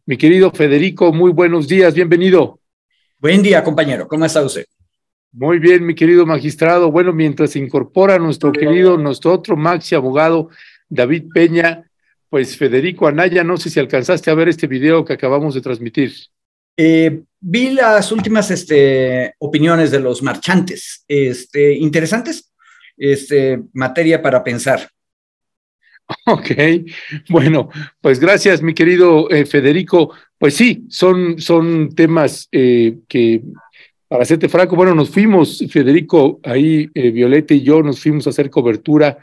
Mi querido Federico, muy buenos días, bienvenido. Buen día, compañero. ¿Cómo está usted? Muy bien, mi querido magistrado. Bueno, mientras se incorpora nuestro otro maxi abogado, David Peña, pues Federico Anaya, no sé si alcanzaste a ver este video que acabamos de transmitir. Vi las últimas opiniones de los marchantes. Interesantes. Materia para pensar. Ok, bueno, pues gracias, mi querido Federico. Pues sí, son temas que, para serte franco, bueno, nos fuimos, Federico, ahí Violeta y yo nos fuimos a hacer cobertura,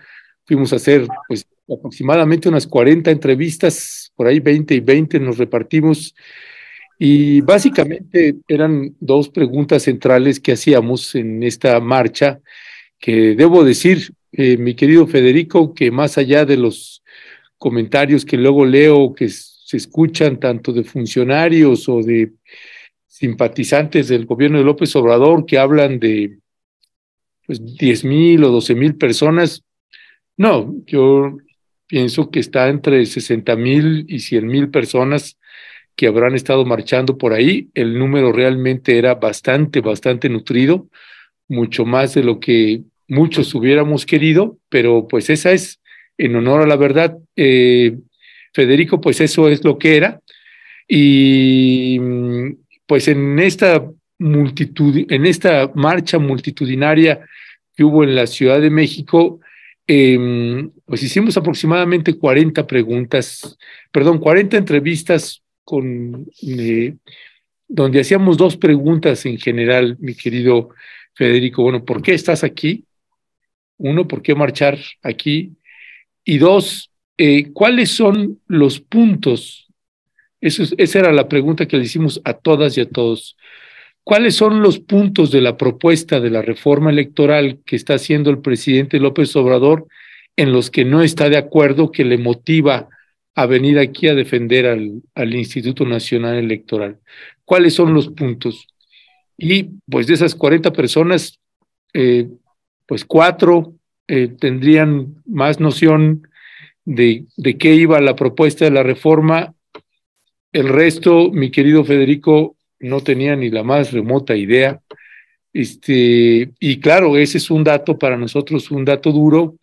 fuimos a hacer pues aproximadamente unas 40 entrevistas, por ahí 20 y 20 nos repartimos, y básicamente eran dos preguntas centrales que hacíamos en esta marcha, que debo decir, mi querido Federico, que más allá de los comentarios que luego leo que se escuchan tanto de funcionarios o de simpatizantes del gobierno de López Obrador que hablan de pues 10,000 o 12,000 personas, no, yo pienso que está entre 60,000 y 100,000 personas que habrán estado marchando por ahí. El número realmente era bastante nutrido, mucho más de lo que muchos hubiéramos querido, pero pues esa es, en honor a la verdad, Federico, pues eso es lo que era. Y pues en esta marcha multitudinaria que hubo en la Ciudad de México, pues hicimos aproximadamente 40 preguntas, perdón, 40 entrevistas donde hacíamos dos preguntas en general, mi querido Federico. Bueno, ¿por qué estás aquí? Uno, ¿por qué marchar aquí? Y dos, ¿cuáles son los puntos? Esa era la pregunta que le hicimos a todas y a todos. ¿Cuáles son los puntos de la propuesta de la reforma electoral que está haciendo el presidente López Obrador en los que no está de acuerdo, que le motiva a venir aquí a defender al Instituto Nacional Electoral? ¿Cuáles son los puntos? Y pues de esas 40 personas, eh, pues cuatro tendrían más noción de qué iba la propuesta de la reforma. El resto, mi querido Federico, no tenía ni la más remota idea. Y claro, ese es un dato para nosotros, un dato duro,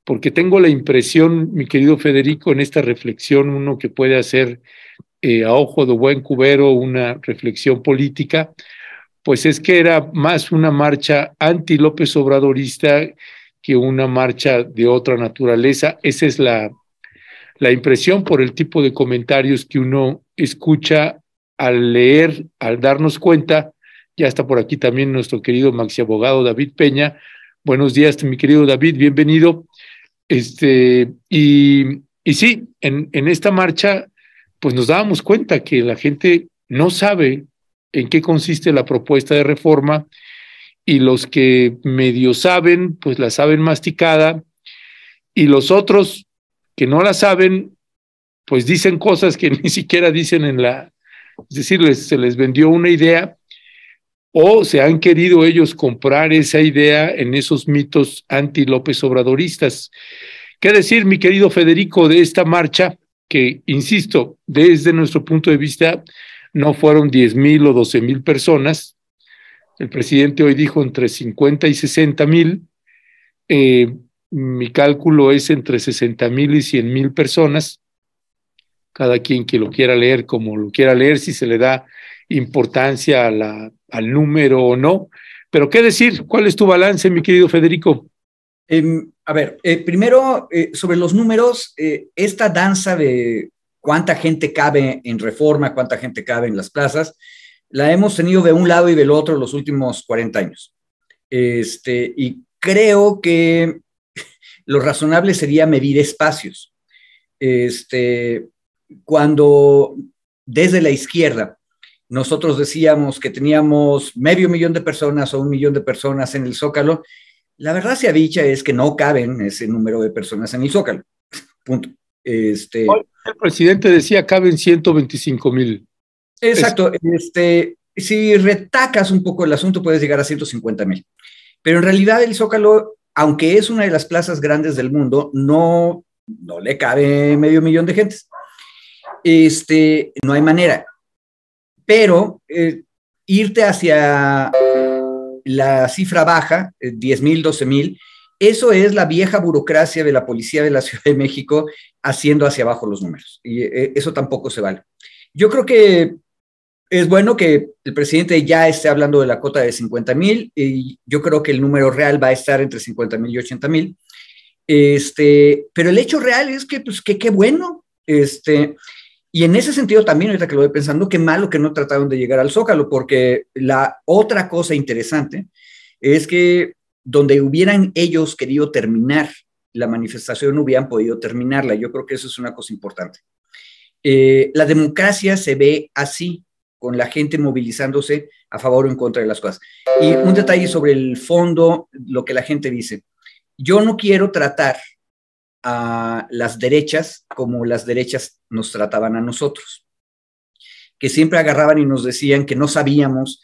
porque tengo la impresión, mi querido Federico, en esta reflexión, uno que puede hacer a ojo de buen cubero una reflexión política, pues es que era más una marcha anti-López Obradorista que una marcha de otra naturaleza. Esa es la impresión por el tipo de comentarios que uno escucha al leer, al darnos cuenta. Ya está por aquí también nuestro querido maxi abogado David Peña. Buenos días, mi querido David, bienvenido. Y sí, en esta marcha, pues nos dábamos cuenta que la gente no sabe en qué consiste la propuesta de reforma, y los que medio saben, pues la saben masticada, y los otros que no la saben, pues dicen cosas que ni siquiera dicen es decir, se les vendió una idea o se han querido ellos comprar esa idea en esos mitos anti-López Obradoristas. ¿Qué decir, mi querido Federico, de esta marcha que, insisto, desde nuestro punto de vista, no fueron 10,000 o 12,000 personas? El presidente hoy dijo entre 50 y 60,000. Mi cálculo es entre 60,000 y 100,000 personas. Cada quien que lo quiera leer como lo quiera leer, si se le da importancia al número o no. Pero qué decir, ¿cuál es tu balance, mi querido Federico? Primero, sobre los números, esta danza de cuánta gente cabe en Reforma, cuánta gente cabe en las plazas, la hemos tenido de un lado y del otro los últimos 40 años. Y creo que lo razonable sería medir espacios. Cuando desde la izquierda nosotros decíamos que teníamos 500,000 de personas o 1,000,000 de personas en el Zócalo, la verdad sea dicha es que no caben ese número de personas en el Zócalo. Punto. Hoy el presidente decía caben 125,000. Exacto. Si retacas un poco el asunto, puedes llegar a 150,000. Pero en realidad el Zócalo, aunque es una de las plazas grandes del mundo, no le cabe 500,000 de gentes. no hay manera. Pero irte hacia la cifra baja, 10,000, 12,000, eso es la vieja burocracia de la policía de la Ciudad de México haciendo hacia abajo los números. Y eso tampoco se vale. Yo creo que es bueno que el presidente ya esté hablando de la cota de 50,000, y yo creo que el número real va a estar entre 50,000 y 80,000. Pero el hecho real es que, pues, qué bueno. Y en ese sentido también, ahorita que lo voy pensando, qué malo que no trataron de llegar al Zócalo, porque la otra cosa interesante es que donde hubieran ellos querido terminar la manifestación, hubieran podido terminarla. Yo creo que eso es una cosa importante. La democracia se ve así, con la gente movilizándose a favor o en contra de las cosas. Y un detalle sobre el fondo, lo que la gente dice. Yo no quiero tratar a las derechas como las derechas nos trataban a nosotros, que siempre agarraban y nos decían que no sabíamos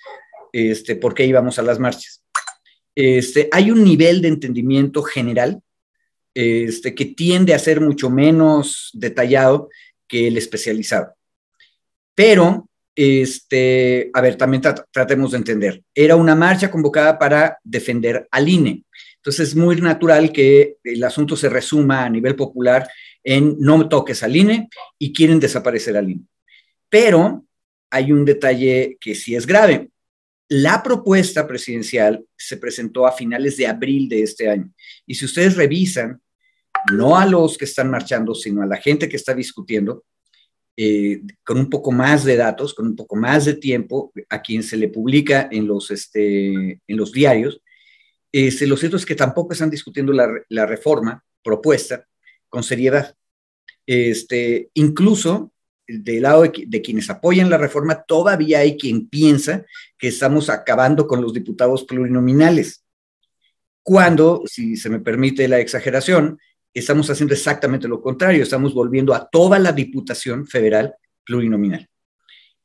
por qué íbamos a las marchas. Hay un nivel de entendimiento general que tiende a ser mucho menos detallado que el especializado. Pero, a ver, también tratemos de entender. Era una marcha convocada para defender al INE. Entonces es muy natural que el asunto se resuma a nivel popular en no toques al INE y quieren desaparecer al INE. Pero hay un detalle que sí es grave. La propuesta presidencial se presentó a finales de abril de este año. Y si ustedes revisan, no a los que están marchando, sino a la gente que está discutiendo, con un poco más de datos, con un poco más de tiempo, a quien se le publica en los diarios, lo cierto es que tampoco están discutiendo la reforma propuesta con seriedad. Incluso del lado de quienes apoyan la reforma, todavía hay quien piensa que estamos acabando con los diputados plurinominales, cuando, si se me permite la exageración, estamos haciendo exactamente lo contrario, estamos volviendo a toda la Diputación Federal plurinominal.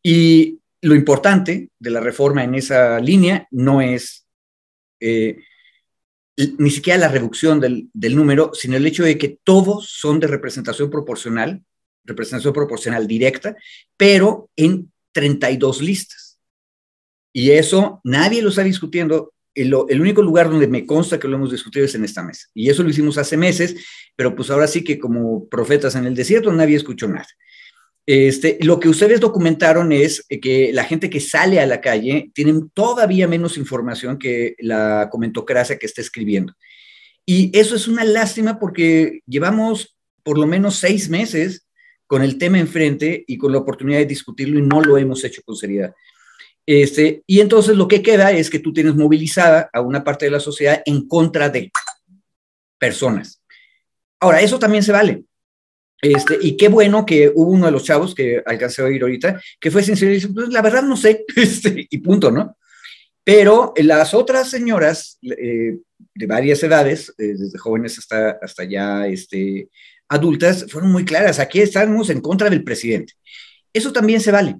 Y lo importante de la reforma en esa línea no es ni siquiera la reducción del número, sino el hecho de que todos son de representación proporcional directa, pero en 32 listas. Y eso nadie lo está discutiendo. El único lugar donde me consta que lo hemos discutido es en esta mesa. Y eso lo hicimos hace meses, pero pues ahora sí que como profetas en el desierto nadie escuchó nada. Lo que ustedes documentaron es que la gente que sale a la calle tiene todavía menos información que la comentocracia que está escribiendo. Y eso es una lástima porque llevamos por lo menos 6 meses con el tema enfrente y con la oportunidad de discutirlo y no lo hemos hecho con seriedad. Y entonces lo que queda es que tú tienes movilizada a una parte de la sociedad en contra de personas. Ahora, eso también se vale. Y qué bueno que hubo uno de los chavos que alcancé a oír ahorita, que fue sincero y dice, pues la verdad no sé, y punto, ¿no? Pero las otras señoras de varias edades, desde jóvenes hasta ya adultas, fueron muy claras. Aquí estamos en contra del presidente. Eso también se vale.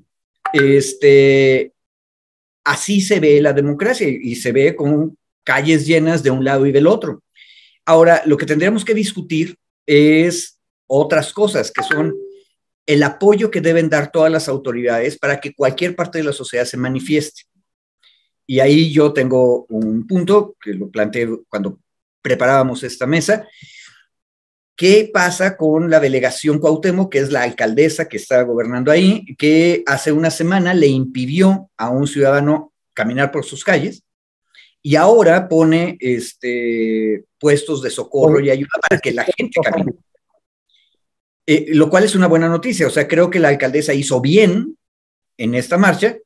Así se ve la democracia y se ve con calles llenas de un lado y del otro. Ahora, lo que tendríamos que discutir es otras cosas, que son el apoyo que deben dar todas las autoridades para que cualquier parte de la sociedad se manifieste. Y ahí yo tengo un punto que lo planteé cuando preparábamos esta mesa. ¿Qué pasa con la delegación Cuauhtémoc, que es la alcaldesa que está gobernando ahí, que hace una semana le impidió a un ciudadano caminar por sus calles y ahora pone puestos de socorro y ayuda para que la gente camine? Lo cual es una buena noticia. O sea, creo que la alcaldesa hizo bien en esta marcha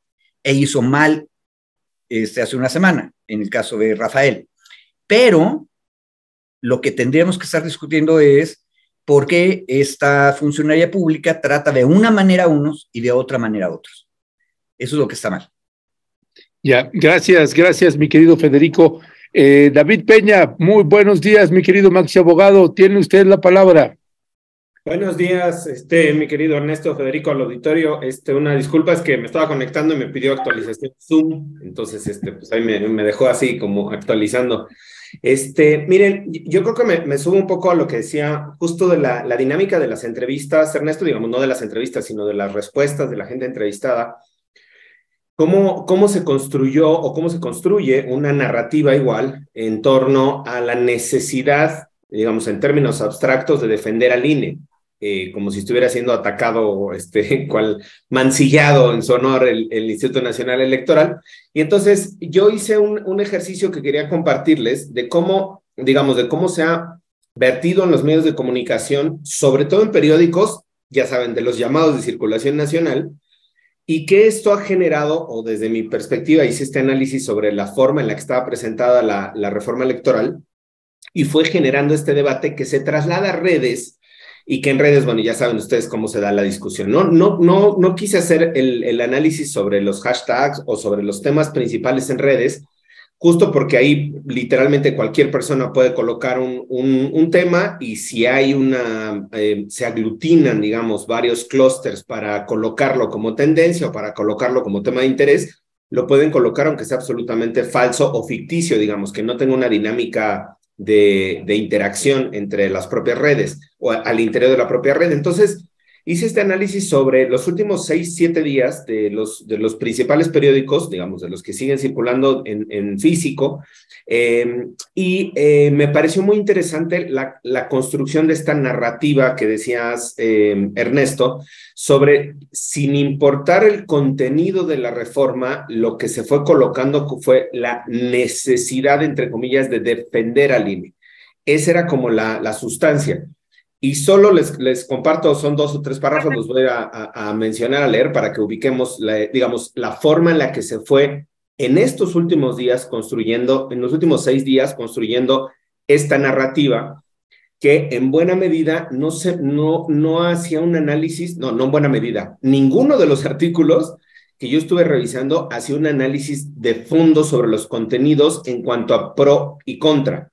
e hizo mal hace una semana, en el caso de Rafael. Pero lo que tendríamos que estar discutiendo es por qué esta funcionaria pública trata de una manera a unos y de otra manera a otros. Eso es lo que está mal. Ya, gracias, mi querido Federico. David Peña, muy buenos días, mi querido Maxi Abogado. Tiene usted la palabra. Buenos días, mi querido Ernesto, Federico, al auditorio. Una disculpa, es que me estaba conectando y me pidió actualización Zoom, entonces, pues ahí me dejó así como actualizando. Miren, yo creo que me subo un poco a lo que decía justo de la dinámica de las entrevistas, Ernesto, digamos, no de las entrevistas, sino de las respuestas de la gente entrevistada. ¿Cómo se construyó o cómo se construye una narrativa igual en torno a la necesidad, digamos, en términos abstractos, de defender al INE? Como si estuviera siendo atacado, cual mancillado en su honor el Instituto Nacional Electoral. Y entonces yo hice un ejercicio que quería compartirles de cómo, digamos, de cómo se ha vertido en los medios de comunicación, sobre todo en periódicos, ya saben, de los llamados de circulación nacional, y que esto ha generado, o desde mi perspectiva hice este análisis sobre la forma en la que estaba presentada la reforma electoral, y fue generando este debate que se traslada a redes, y que en redes, bueno, ya saben ustedes cómo se da la discusión. No quise hacer el análisis sobre los hashtags o sobre los temas principales en redes, justo porque ahí literalmente cualquier persona puede colocar un tema, y si hay se aglutinan, digamos, varios clústeres para colocarlo como tendencia o para colocarlo como tema de interés, lo pueden colocar aunque sea absolutamente falso o ficticio, digamos, que no tenga una dinámica de interacción entre las propias redes o al interior de la propia red. Entonces, hice este análisis sobre los últimos 6, 7 días de los principales periódicos, digamos, de los que siguen circulando en físico, y me pareció muy interesante la construcción de esta narrativa que decías, Ernesto, sobre, sin importar el contenido de la reforma, lo que se fue colocando fue la necesidad, entre comillas, de defender al INE. Esa era como la sustancia. Y solo les comparto, son 2 o 3 párrafos, los voy a mencionar, a leer, para que ubiquemos, digamos, la forma en la que se fue en estos últimos días construyendo, en los últimos 6 días, construyendo esta narrativa, que en buena medida no hacía un análisis, no en buena medida, ninguno de los artículos que yo estuve revisando hacía un análisis de fondo sobre los contenidos en cuanto a pro y contra.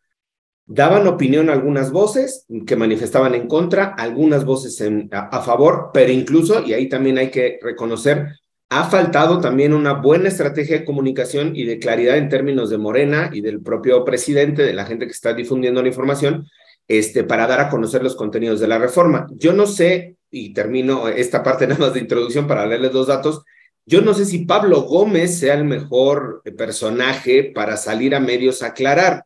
Daban opinión algunas voces que manifestaban en contra, algunas voces a favor, pero incluso, y ahí también hay que reconocer, ha faltado también una buena estrategia de comunicación y de claridad en términos de Morena y del propio presidente, de la gente que está difundiendo la información, para dar a conocer los contenidos de la reforma. Yo no sé, y termino esta parte nada más de introducción para leerles 2 datos, yo no sé si Pablo Gómez sea el mejor personaje para salir a medios a aclarar.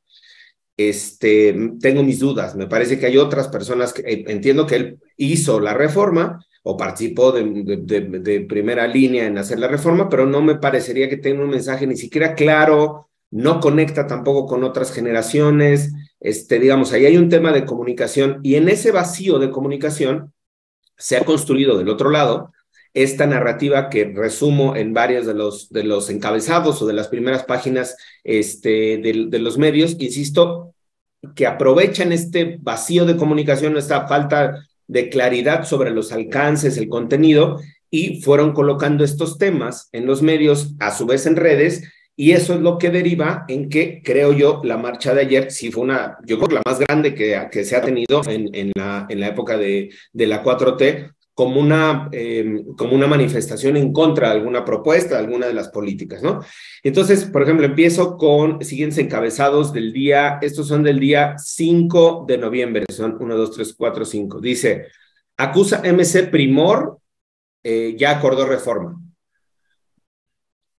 Tengo mis dudas. Me parece que hay otras personas que entiendo que él hizo la reforma o participó de primera línea en hacer la reforma, pero no me parecería que tenga un mensaje ni siquiera claro, no conecta tampoco con otras generaciones. Digamos, ahí hay un tema de comunicación, y en ese vacío de comunicación se ha construido del otro lado esta narrativa que resumo en varios de los encabezados o de las primeras páginas de los medios, insisto, que aprovechan este vacío de comunicación, esta falta de claridad sobre los alcances, el contenido, y fueron colocando estos temas en los medios, a su vez en redes, y eso es lo que deriva en que, creo yo, la marcha de ayer sí fue yo creo que la más grande que se ha tenido en la época de la 4T, como una manifestación en contra de alguna propuesta, de alguna de las políticas, ¿no? Entonces, por ejemplo, empiezo con siguientes encabezados del día, estos son del día 5 de noviembre, son 1, 2, 3, 4, 5. Dice, acusa MC Primor, ya acordó reforma.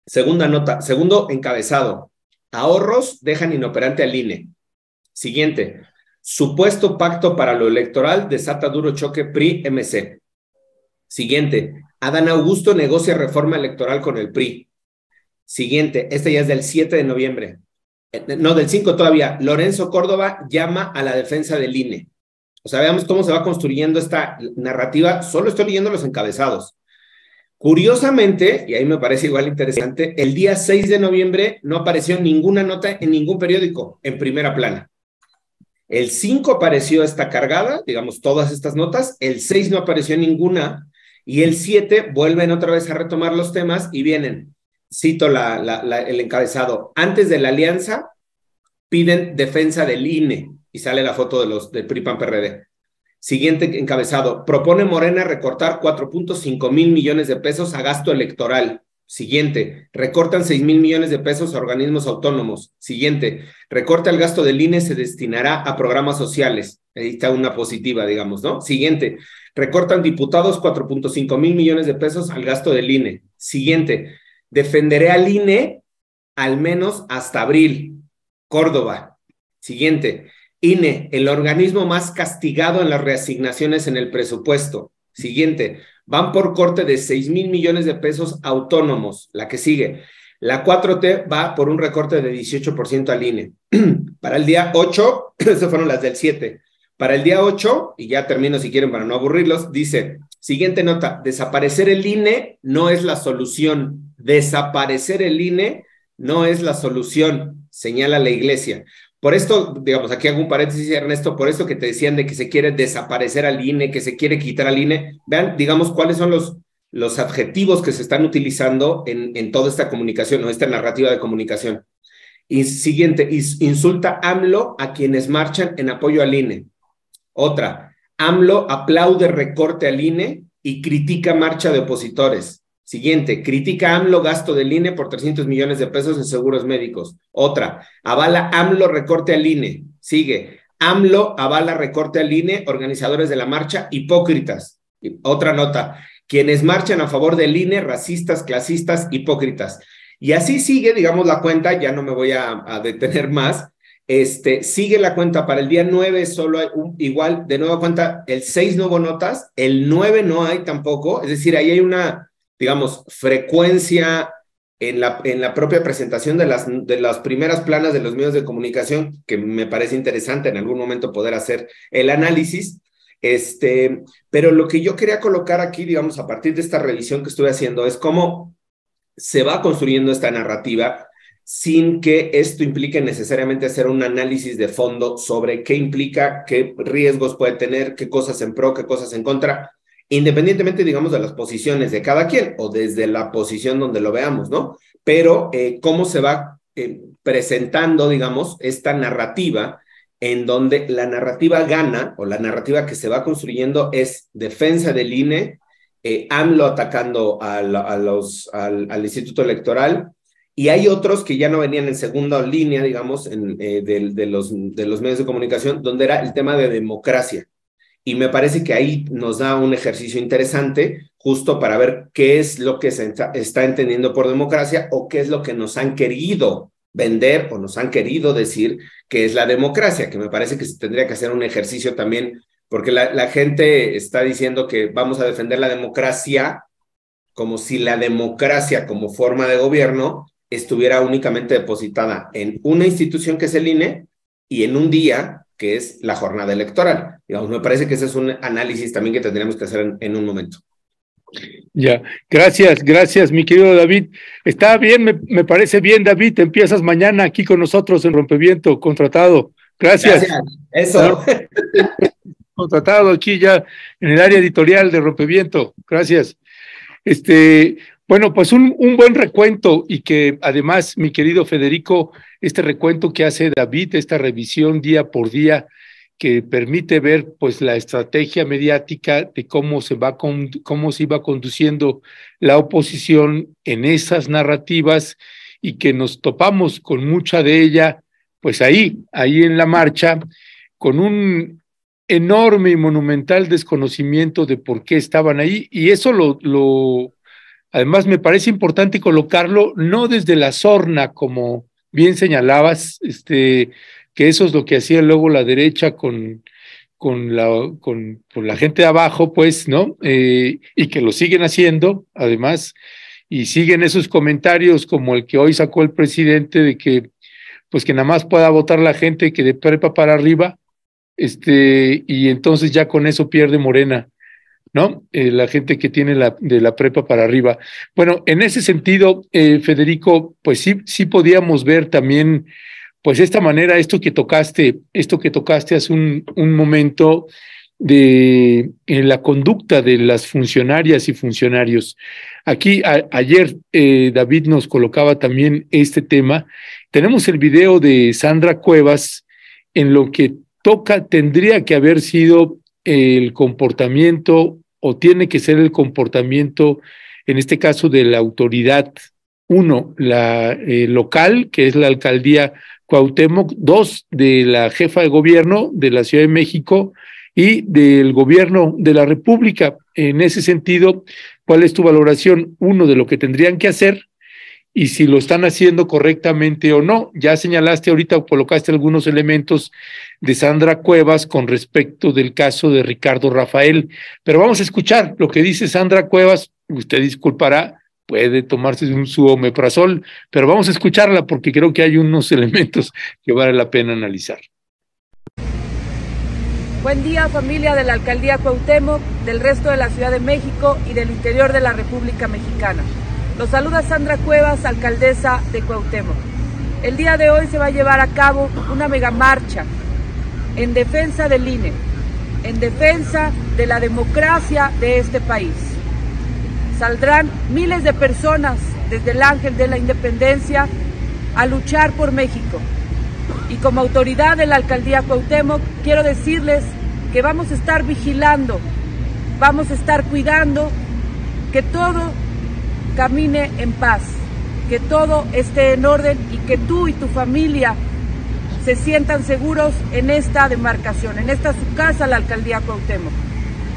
Segunda nota, segundo encabezado, ahorros dejan inoperante al INE. Siguiente, supuesto pacto para lo electoral desata duro choque PRI-MC. Siguiente, Adán Augusto negocia reforma electoral con el PRI. Siguiente, este ya es del 7 de noviembre. No, del 5 todavía. Lorenzo Córdoba llama a la defensa del INE. O sea, veamos cómo se va construyendo esta narrativa. Solo estoy leyendo los encabezados. Curiosamente, y ahí me parece igual interesante, el día 6 de noviembre no apareció ninguna nota en ningún periódico en primera plana. El 5 apareció esta cargada, digamos, todas estas notas. El 6 no apareció ninguna. Y el 7 vuelven otra vez a retomar los temas y vienen, cito el encabezado, antes de la alianza piden defensa del INE, y sale la foto del PRI-PAN-PRD. Siguiente encabezado, propone Morena recortar 4.5 mil millones de pesos a gasto electoral. Siguiente, recortan 6,000 millones de pesos a organismos autónomos. Siguiente, recorta el gasto del INE, se destinará a programas sociales. Ahí está una positiva, digamos, ¿no? Siguiente, recortan diputados 4.5 mil millones de pesos al gasto del INE. Siguiente, defenderé al INE al menos hasta abril. Córdoba. Siguiente, INE, el organismo más castigado en las reasignaciones en el presupuesto. Siguiente, van por corte de 6,000 millones de pesos autónomos. La que sigue, la 4T va por un recorte de 18% al INE. Para el día 8, esas fueron las del 7. Para el día 8, y ya termino si quieren para no aburrirlos, dice, siguiente nota, desaparecer el INE no es la solución. Desaparecer el INE no es la solución, señala la Iglesia. Por esto, digamos, aquí hago un paréntesis, Ernesto, por esto que te decían de que se quiere desaparecer al INE, que se quiere quitar al INE, vean, digamos, cuáles son los adjetivos que se están utilizando en toda esta comunicación o esta narrativa de comunicación. Y siguiente, insulta AMLO a quienes marchan en apoyo al INE. Otra, AMLO aplaude recorte al INE y critica marcha de opositores. Siguiente, critica AMLO gasto del INE por 300 millones de pesos en seguros médicos. Otra, avala AMLO recorte al INE. Sigue, AMLO avala recorte al INE, organizadores de la marcha, hipócritas. Otra nota, quienes marchan a favor del INE, racistas, clasistas, hipócritas. Y así sigue, digamos, la cuenta, ya no me voy a detener más. Sigue la cuenta para el día 9, solo hay igual, de nueva cuenta, el 6 no hubo notas, el 9 no hay tampoco, es decir, ahí hay una, digamos, frecuencia en la propia presentación de las primeras planas de los medios de comunicación, que me parece interesante en algún momento poder hacer el análisis, pero lo que yo quería colocar aquí, digamos, a partir de esta revisión que estuve haciendo, es cómo se va construyendo esta narrativa sin que esto implique necesariamente hacer un análisis de fondo sobre qué implica, qué riesgos puede tener, qué cosas en pro, qué cosas en contra, independientemente, digamos, de las posiciones de cada quien o desde la posición donde lo veamos, ¿no? Pero cómo se va presentando, digamos, esta narrativa en donde la narrativa gana o la narrativa que se va construyendo es defensa del INE, AMLO atacando al Instituto Electoral, y hay otros que ya no venían en segunda línea, digamos, de los medios de comunicación, donde era el tema de democracia. Y me parece que ahí nos da un ejercicio interesante justo para ver qué es lo que se está entendiendo por democracia o qué es lo que nos han querido vender o nos han querido decir que es la democracia, que me parece que se tendría que hacer un ejercicio también, porque la gente está diciendo que vamos a defender la democracia como si la democracia como forma de gobierno estuviera únicamente depositada en una institución que es el INE y en un día que es la jornada electoral. Digamos, me parece que ese es un análisis también que tendríamos que hacer en un momento. Ya, gracias, mi querido David. Está bien, me parece bien, David. Empiezas mañana aquí con nosotros en Rompeviento, contratado. Gracias. Eso. Contratado aquí ya en el área editorial de Rompeviento. Gracias. Bueno, pues un buen recuento y que además, mi querido Federico, este recuento que hace David, esta revisión día por día, que permite ver pues la estrategia mediática de cómo se iba conduciendo la oposición en esas narrativas y que nos topamos con mucha de ella, pues ahí en la marcha, con un enorme y monumental desconocimiento de por qué estaban ahí, y eso además me parece importante colocarlo no desde la sorna, como bien señalabas, que eso es lo que hacía luego la derecha con la gente de abajo, pues, ¿no? Y que lo siguen haciendo, además, y siguen esos comentarios como el que hoy sacó el presidente de que, pues, que nada más pueda votar la gente que de prepa para arriba, y entonces ya con eso pierde Morena, ¿no? La gente que tiene de la prepa para arriba. Bueno, en ese sentido, Federico, pues sí podíamos ver también, pues esta manera, esto que tocaste hace un momento de la conducta de las funcionarias y funcionarios. Aquí ayer David nos colocaba también este tema. Tenemos el video de Sandra Cuevas en lo que tendría que haber sido el comportamiento o tiene que ser el comportamiento en este caso de la autoridad, uno, la local, que es la alcaldía Cuauhtémoc, dos, de la jefa de gobierno de la Ciudad de México y del gobierno de la República. En ese sentido, ¿cuál es tu valoración? Uno, de lo que tendrían que hacer y si lo están haciendo correctamente o no. Ya señalaste ahorita o colocaste algunos elementos de Sandra Cuevas con respecto del caso de Ricardo Rafael, pero vamos a escuchar lo que dice Sandra Cuevas. Usted disculpará, puede tomarse su omeprazol, pero vamos a escucharla porque creo que hay unos elementos que vale la pena analizar. Buen día, familia de la Alcaldía Cuauhtémoc, del resto de la Ciudad de México y del interior de la República Mexicana. Los saluda Sandra Cuevas, alcaldesa de Cuauhtémoc. El día de hoy se va a llevar a cabo una megamarcha en defensa del INE, en defensa de la democracia de este país. Saldrán miles de personas desde el Ángel de la Independencia a luchar por México. Y como autoridad de la Alcaldía Cuauhtémoc, quiero decirles que vamos a estar vigilando, vamos a estar cuidando que todo camine en paz, que todo esté en orden y que tú y tu familia se sientan seguros en esta demarcación, en esta su casa, la Alcaldía Cuauhtémoc.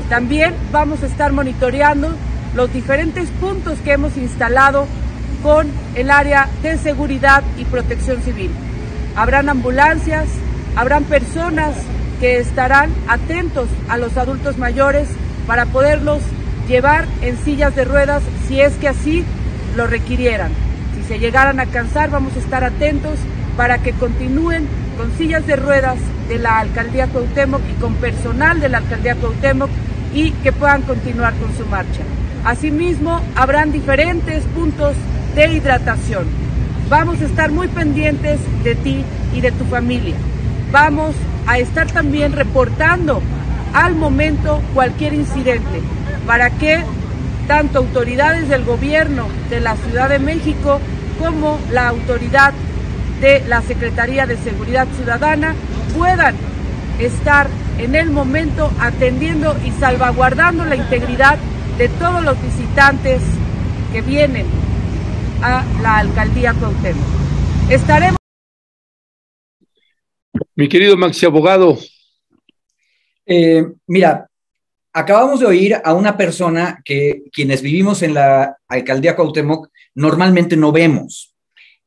También vamos a estar monitoreando los diferentes puntos que hemos instalado con el área de seguridad y protección civil. Habrán ambulancias, habrán personas que estarán atentos a los adultos mayores para poderlos llevar en sillas de ruedas si es que así lo requirieran. Si se llegaran a cansar, vamos a estar atentos para que continúen con sillas de ruedas de la Alcaldía Cuauhtémoc y con personal de la Alcaldía Cuauhtémoc y que puedan continuar con su marcha. Asimismo, habrán diferentes puntos de hidratación. Vamos a estar muy pendientes de ti y de tu familia. Vamos a estar también reportando al momento cualquier incidente para que tanto autoridades del gobierno de la Ciudad de México como la autoridad de la Secretaría de Seguridad Ciudadana puedan estar en el momento atendiendo y salvaguardando la integridad de todos los visitantes que vienen a la Alcaldía Cuauhtémoc. Estaremos. Mi querido Maxi Abogado. Mira, acabamos de oír a una persona que quienes vivimos en la Alcaldía Cuauhtémoc normalmente no vemos.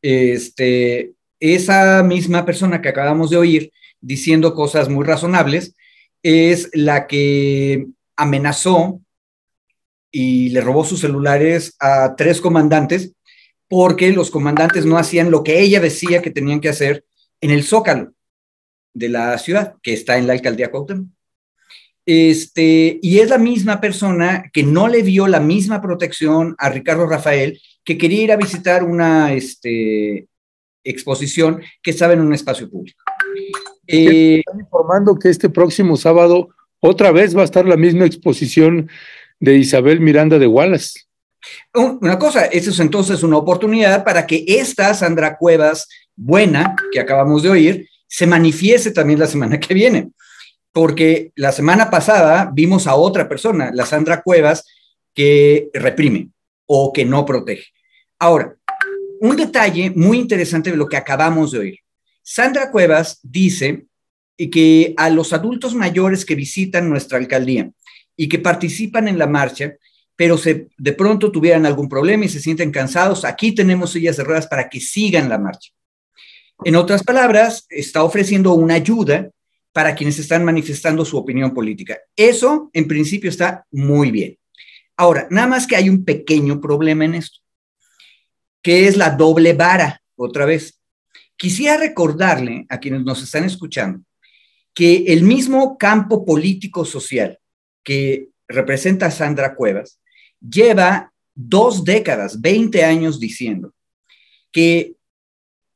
Esa misma persona que acabamos de oír diciendo cosas muy razonables es la que amenazó y le robó sus celulares a 3 comandantes porque los comandantes no hacían lo que ella decía que tenían que hacer en el Zócalo de la ciudad, que está en la Alcaldía Cuauhtémoc. Y es la misma persona que no le dio la misma protección a Ricardo Rafael, que quería ir a visitar una exposición que estaba en un espacio público. Están informando que este próximo sábado otra vez va a estar la misma exposición de Isabel Miranda de Wallace. Una cosa, esa es entonces una oportunidad para que esta Sandra Cuevas buena, que acabamos de oír, se manifieste también la semana que viene. Porque la semana pasada vimos a otra persona, la Sandra Cuevas, que reprime o que no protege. Ahora, un detalle muy interesante de lo que acabamos de oír. Sandra Cuevas dice que a los adultos mayores que visitan nuestra alcaldía y que participan en la marcha, pero de pronto tuvieran algún problema y se sienten cansados, aquí tenemos sillas de ruedas para que sigan la marcha. En otras palabras, está ofreciendo una ayuda para quienes están manifestando su opinión política. Eso, en principio, está muy bien. Ahora, nada más que hay un pequeño problema en esto, que es la doble vara, otra vez. Quisiera recordarle a quienes nos están escuchando que el mismo campo político-social que representa a Sandra Cuevas lleva 2 décadas, 20 años diciendo que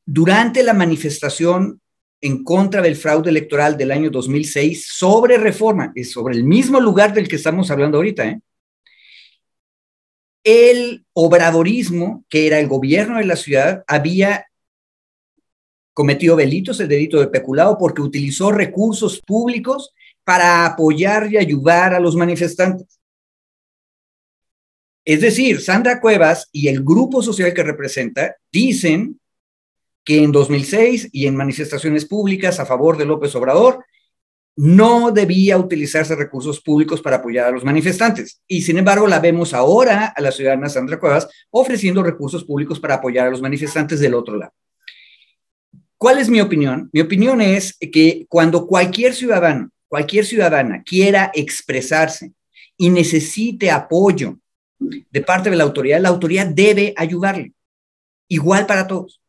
durante la manifestación en contra del fraude electoral del año 2006 sobre reforma, es sobre el mismo lugar del que estamos hablando ahorita, el obradorismo, que era el gobierno de la ciudad, había cometido delitos, el delito de peculado, porque utilizó recursos públicos para apoyar y ayudar a los manifestantes. Es decir, Sandra Cuevas y el grupo social que representa dicen que en 2006 y en manifestaciones públicas a favor de López Obrador no debía utilizarse recursos públicos para apoyar a los manifestantes. Y sin embargo, la vemos ahora a la ciudadana Sandra Cuevas ofreciendo recursos públicos para apoyar a los manifestantes del otro lado. ¿Cuál es mi opinión? Mi opinión es que cuando cualquier ciudadano, cualquier ciudadana quiera expresarse y necesite apoyo de parte de la autoridad debe ayudarle. Igual para todos.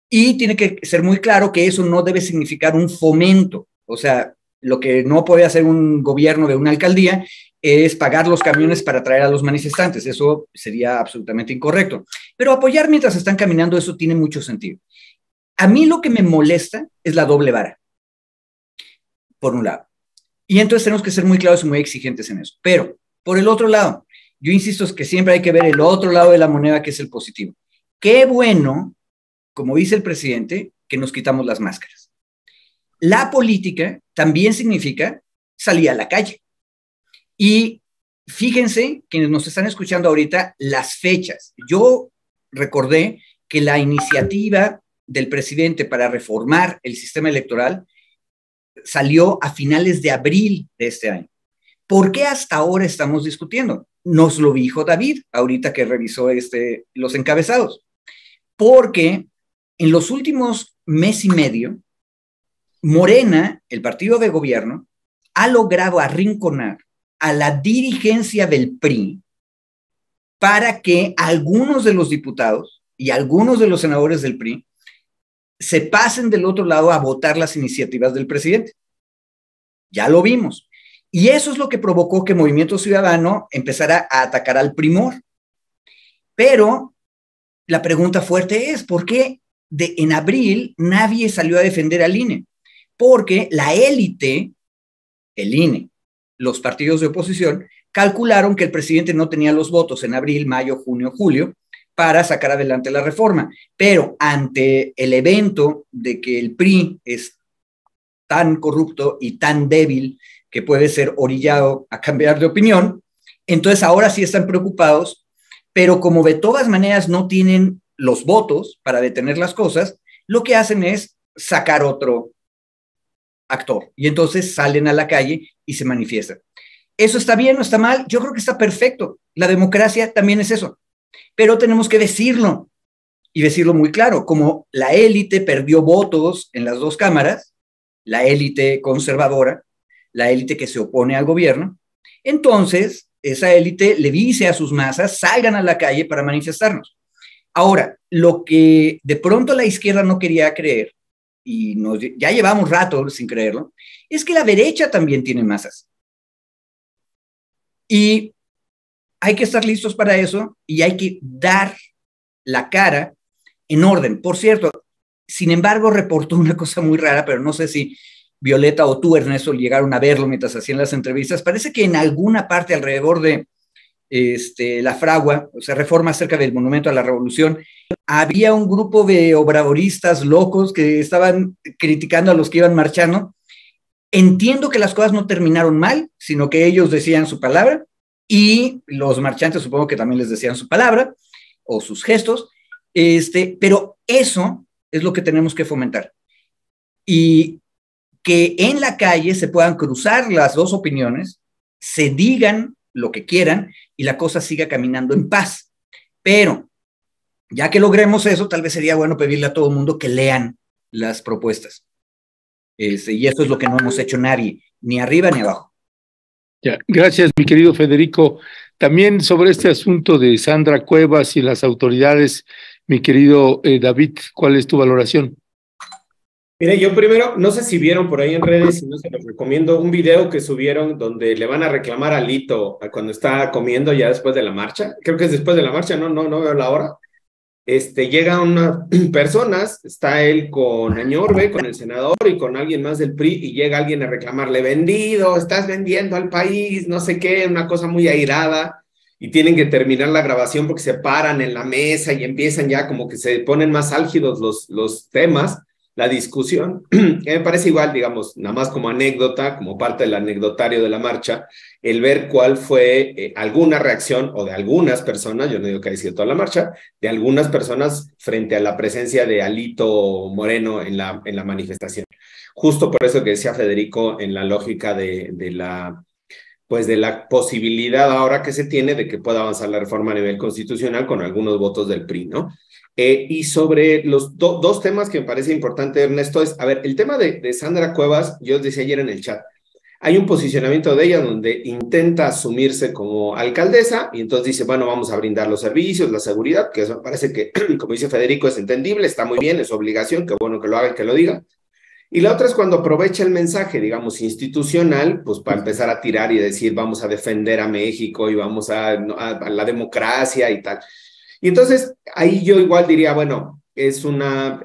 Y tiene que ser muy claro que eso no debe significar un fomento. O sea, lo que no puede hacer un gobierno de una alcaldía es pagar los camiones para traer a los manifestantes. Eso sería absolutamente incorrecto. Pero apoyar mientras están caminando, eso tiene mucho sentido. A mí lo que me molesta es la doble vara, por un lado. Y entonces tenemos que ser muy claros y muy exigentes en eso. Pero, por el otro lado, yo insisto es que siempre hay que ver el otro lado de la moneda, que es el positivo. Qué bueno, como dice el presidente, que nos quitamos las máscaras. La política también significa salir a la calle. Y fíjense, quienes nos están escuchando ahorita, las fechas. Yo recordé que la iniciativa del presidente para reformar el sistema electoral salió a finales de abril de este año. ¿Por qué hasta ahora estamos discutiendo? Nos lo dijo David, ahorita que revisó los encabezados. Porque en los últimos mes y medio, Morena, el partido de gobierno, ha logrado arrinconar a la dirigencia del PRI para que algunos de los diputados y algunos de los senadores del PRI se pasen del otro lado a votar las iniciativas del presidente. Ya lo vimos. Y eso es lo que provocó que Movimiento Ciudadano empezara a atacar al primor. Pero la pregunta fuerte es, ¿por qué en abril nadie salió a defender al INE? Porque la élite, el INE, los partidos de oposición, calcularon que el presidente no tenía los votos en abril, mayo, junio, julio, para sacar adelante la reforma. Pero ante el evento de que el PRI es tan corrupto y tan débil que puede ser orillado a cambiar de opinión, entonces ahora sí están preocupados, pero como de todas maneras no tienen los votos para detener las cosas, lo que hacen es sacar otro actor, y entonces salen a la calle y se manifiestan. ¿Eso está bien o está mal? Yo creo que está perfecto. La democracia también es eso, pero tenemos que decirlo, y decirlo muy claro. Como la élite perdió votos en las dos cámaras, la élite conservadora, la élite que se opone al gobierno, entonces esa élite le dice a sus masas, salgan a la calle para manifestarnos. Ahora, lo que de pronto la izquierda no quería creer, y ya llevamos rato sin creerlo, es que la derecha también tiene masas. Y hay que estar listos para eso y hay que dar la cara en orden. Por cierto, sin embargo, reportó una cosa muy rara, pero no sé si Violeta o tú, Ernesto, llegaron a verlo mientras hacían las entrevistas. Parece que en alguna parte alrededor de la Fragua, o sea, Reforma, cerca del Monumento a la Revolución, había un grupo de obradoristas locos que estaban criticando a los que iban marchando. Entiendo que las cosas no terminaron mal, sino que ellos decían su palabra y los marchantes supongo que también les decían su palabra o sus gestos, pero eso es lo que tenemos que fomentar. Y que en la calle se puedan cruzar las dos opiniones, se digan lo que quieran y la cosa siga caminando en paz. Pero ya que logremos eso, tal vez sería bueno pedirle a todo el mundo que lean las propuestas. Y eso es lo que no hemos hecho nadie, ni arriba ni abajo. Ya, gracias, mi querido Federico. También sobre este asunto de Sandra Cuevas y las autoridades, mi querido David, ¿cuál es tu valoración? Mire, yo primero, no sé si vieron por ahí en redes, si no se los recomiendo, un video que subieron donde le van a reclamar a Lito cuando está comiendo ya después de la marcha. Creo que es después de la marcha, no veo la hora. Llegan unas personas, está él con Añorbe, con el senador y con alguien más del PRI, y llega alguien a reclamarle, vendido, estás vendiendo al país, no sé qué, una cosa muy airada, y tienen que terminar la grabación porque se paran en la mesa y empiezan ya como que se ponen más álgidos los temas, la discusión, que me parece igual, digamos, nada más como anécdota, como parte del anecdotario de la marcha, el ver cuál fue alguna reacción o de algunas personas, yo no digo que haya sido toda la marcha, de algunas personas frente a la presencia de Alito Moreno en la manifestación. Justo por eso que decía Federico, en la lógica de la posibilidad ahora que se tiene de que pueda avanzar la reforma a nivel constitucional con algunos votos del PRI, ¿no? Y sobre los dos temas que me parece importante, Ernesto, es, a ver, el tema de Sandra Cuevas, yo decía ayer en el chat, hay un posicionamiento de ella donde intenta asumirse como alcaldesa y entonces dice, bueno, vamos a brindar los servicios, la seguridad, que eso me parece que, como dice Federico, es entendible, está muy bien, es su obligación, qué bueno que lo haga y que lo diga. Y la otra es cuando aprovecha el mensaje, digamos, institucional, pues para empezar a tirar y decir, vamos a defender a México y vamos a la democracia y tal. Y entonces, ahí yo igual diría, bueno, es una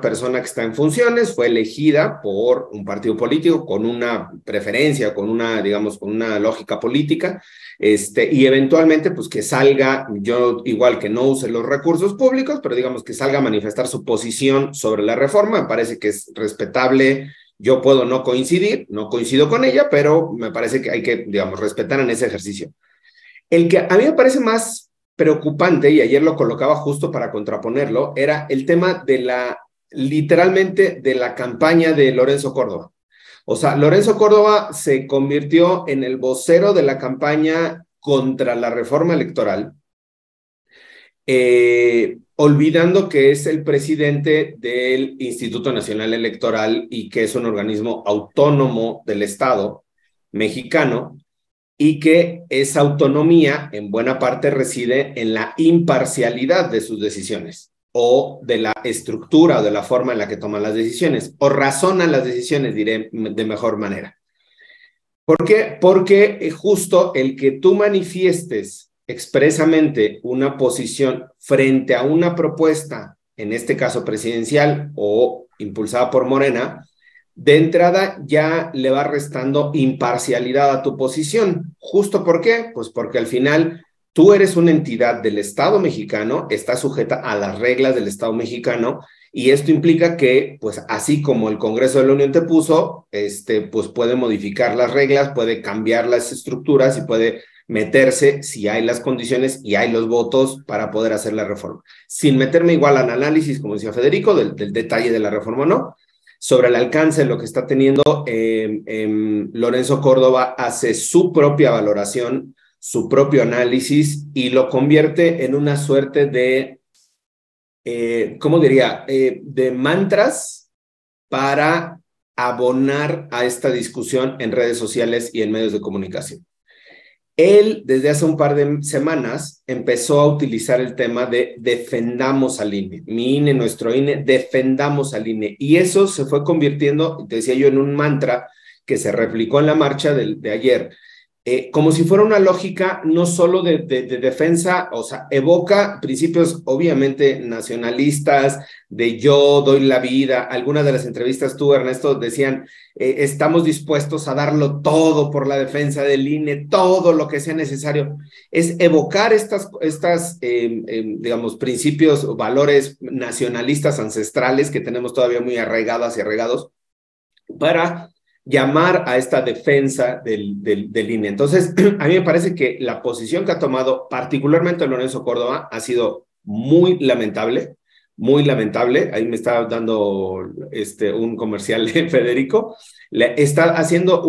persona que está en funciones, fue elegida por un partido político con una preferencia, con una, digamos, con una lógica política, y eventualmente, pues que salga, yo igual que no use los recursos públicos, pero digamos que salga a manifestar su posición sobre la reforma, me parece que es respetable. Yo puedo no coincidir, no coincido con ella, pero me parece que hay que, digamos, respetar en ese ejercicio. El que a mí me parece más preocupante, y ayer lo colocaba justo para contraponerlo, era el tema de literalmente de la campaña de Lorenzo Córdoba. O sea, Lorenzo Córdoba se convirtió en el vocero de la campaña contra la reforma electoral, olvidando que es el presidente del Instituto Nacional Electoral y que es un organismo autónomo del Estado mexicano, y que esa autonomía en buena parte reside en la imparcialidad de sus decisiones o de la estructura o de la forma en la que toman las decisiones o razonan las decisiones, diré de mejor manera. ¿Por qué? Porque justo el que tú manifiestes expresamente una posición frente a una propuesta, en este caso presidencial o impulsada por Morena, de entrada ya le va restando imparcialidad a tu posición. ¿Justo por qué? Pues porque al final tú eres una entidad del Estado mexicano, está sujeta a las reglas del Estado mexicano, y esto implica que, pues así como el Congreso de la Unión te puso, pues puede modificar las reglas, puede cambiar las estructuras y puede meterse si hay las condiciones y hay los votos para poder hacer la reforma. Sin meterme igual al análisis, como decía Federico, del detalle de la reforma o no. Sobre el alcance de lo que está teniendo, Lorenzo Córdoba hace su propia valoración, su propio análisis y lo convierte en una suerte de, ¿cómo diría?, de mantras para abonar a esta discusión en redes sociales y en medios de comunicación. Él, desde hace un par de semanas, empezó a utilizar el tema de defendamos al INE. Mi INE, nuestro INE, defendamos al INE. Y eso se fue convirtiendo, te decía yo, en un mantra que se replicó en la marcha de ayer, como si fuera una lógica no solo de defensa, o sea, evoca principios obviamente nacionalistas, de yo doy la vida. Algunas de las entrevistas tú, Ernesto, decían, estamos dispuestos a darlo todo por la defensa del INE, todo lo que sea necesario. Es evocar digamos, principios o valores nacionalistas ancestrales que tenemos todavía muy arraigadas y arraigados para llamar a esta defensa del INE. Entonces, a mí me parece que la posición que ha tomado particularmente Lorenzo Córdoba ha sido muy lamentable, muy lamentable. Ahí me está dando un comercial de Federico. Está haciendo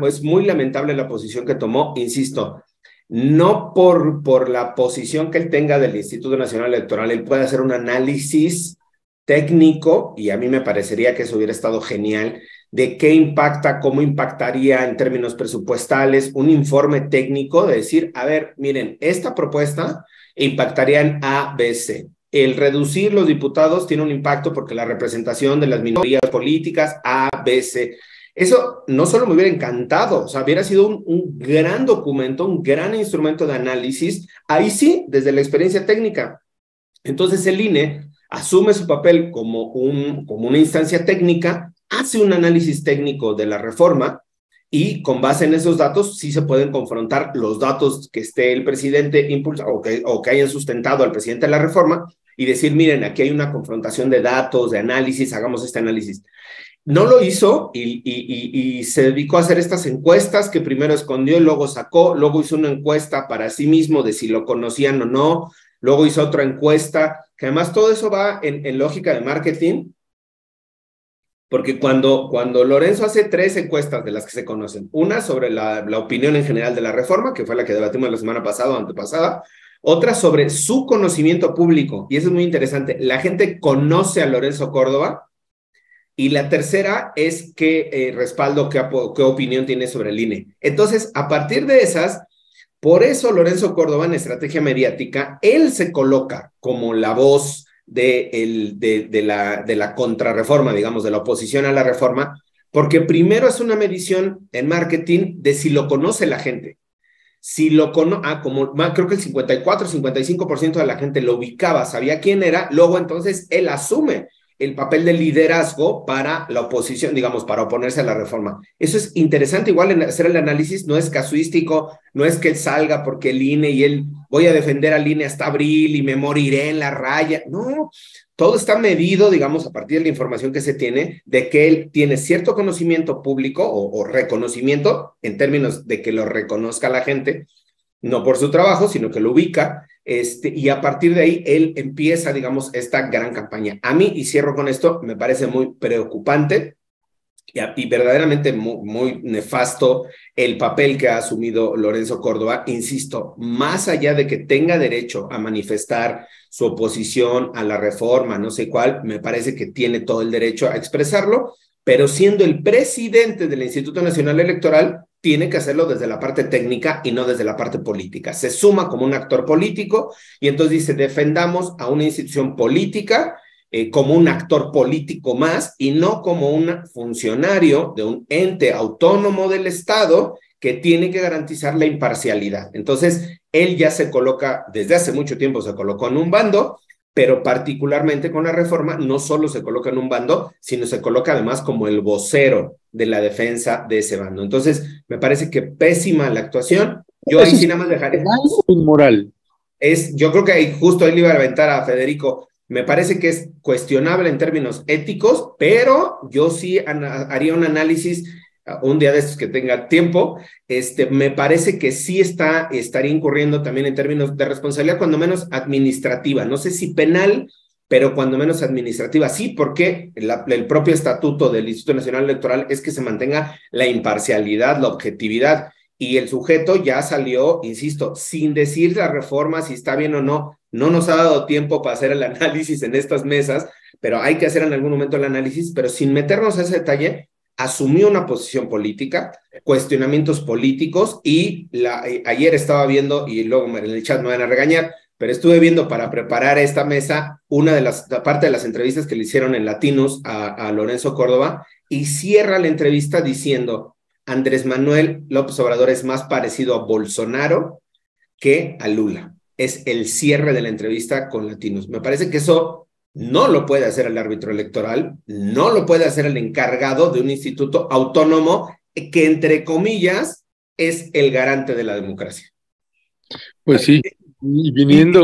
es muy lamentable la posición que tomó, insisto, no por la posición que él tenga del Instituto Nacional Electoral. Él puede hacer un análisis técnico, y a mí me parecería que eso hubiera estado genial, de qué impacta, cómo impactaría en términos presupuestales, un informe técnico de decir, a ver, miren, esta propuesta impactaría en A, B, C. El reducir los diputados tiene un impacto porque la representación de las minorías políticas, A, B, C. Eso no solo me hubiera encantado, o sea, hubiera sido un gran documento, un gran instrumento de análisis, ahí sí, desde la experiencia técnica. Entonces el INE asume su papel como una instancia técnica, hace un análisis técnico de la reforma y con base en esos datos sí se pueden confrontar los datos que esté el presidente impulsando o que hayan sustentado al presidente de la reforma y decir, miren, aquí hay una confrontación de datos, de análisis, hagamos este análisis. No lo hizo y se dedicó a hacer estas encuestas que primero escondió y luego sacó, luego hizo una encuesta para sí mismo de si lo conocían o no, luego hizo otra encuesta, que además todo eso va en lógica de marketing, porque cuando Lorenzo hace 3 encuestas de las que se conocen, una sobre la opinión en general de la reforma, que fue la que debatimos la semana pasada o antepasada, otra sobre su conocimiento público, y eso es muy interesante, la gente conoce a Lorenzo Córdoba. Y la tercera es qué respaldo, qué opinión tiene sobre el INE. Entonces, a partir de esas, por eso Lorenzo Córdoba en estrategia mediática, él se coloca como la voz de la contrarreforma, digamos, de la oposición a la reforma, porque primero es una medición en marketing de si lo conoce la gente. Si lo conoce, creo que el 54-55% de la gente lo ubicaba, sabía quién era, luego entonces él asume el papel de liderazgo para la oposición, digamos, para oponerse a la reforma. Eso es interesante, igual en hacer el análisis no es casuístico, no es que él salga porque el INE y él voy a defender al INE hasta abril y me moriré en la raya. No, todo está medido, digamos, a partir de la información que se tiene, de que él tiene cierto conocimiento público o reconocimiento, en términos de que lo reconozca la gente, no por su trabajo, sino que lo ubica, y a partir de ahí él empieza, digamos, esta gran campaña. A mí, y cierro con esto, me parece muy preocupante y verdaderamente muy nefasto el papel que ha asumido Lorenzo Córdoba. Insisto, más allá de que tenga derecho a manifestar su oposición a la reforma, no sé cuál, me parece que tiene todo el derecho a expresarlo, pero siendo el presidente del Instituto Nacional Electoral, tiene que hacerlo desde la parte técnica y no desde la parte política. Se suma como un actor político y entonces dice, defendamos a una institución política como un actor político más y no como un funcionario de un ente autónomo del Estado que tiene que garantizar la imparcialidad. Entonces, él ya se coloca, desde hace mucho tiempo se colocó en un bando, pero particularmente con la reforma no solo se coloca en un bando, sino se coloca además como el vocero de la defensa de ese bando. Entonces, me parece que pésima la actuación. Yo ahí sí nada más dejaré. Inmoral. Yo creo que ahí, justo ahí le iba a aventar a Federico. Me parece que es cuestionable en términos éticos, pero yo sí haría un análisis un día de estos que tenga tiempo. Me parece que sí estaría incurriendo también en términos de responsabilidad, cuando menos administrativa. No sé si penal, pero cuando menos administrativa. Sí, porque el propio estatuto del Instituto Nacional Electoral es que se mantenga la imparcialidad, la objetividad. Y el sujeto ya salió, insisto, sin decir la reforma, si está bien o no. No nos ha dado tiempo para hacer el análisis en estas mesas, pero hay que hacer en algún momento el análisis, pero sin meternos a ese detalle, asumió una posición política, cuestionamientos políticos, y ayer estaba viendo, y luego en el chat me van a regañar, pero estuve viendo para preparar esta mesa parte de las entrevistas que le hicieron en Latinos a Lorenzo Córdoba, y cierra la entrevista diciendo: Andrés Manuel López Obrador es más parecido a Bolsonaro que a Lula. Es el cierre de la entrevista con Latinos. Me parece que eso no lo puede hacer el árbitro electoral, no lo puede hacer el encargado de un instituto autónomo que, entre comillas, es el garante de la democracia. Pues sí, y viniendo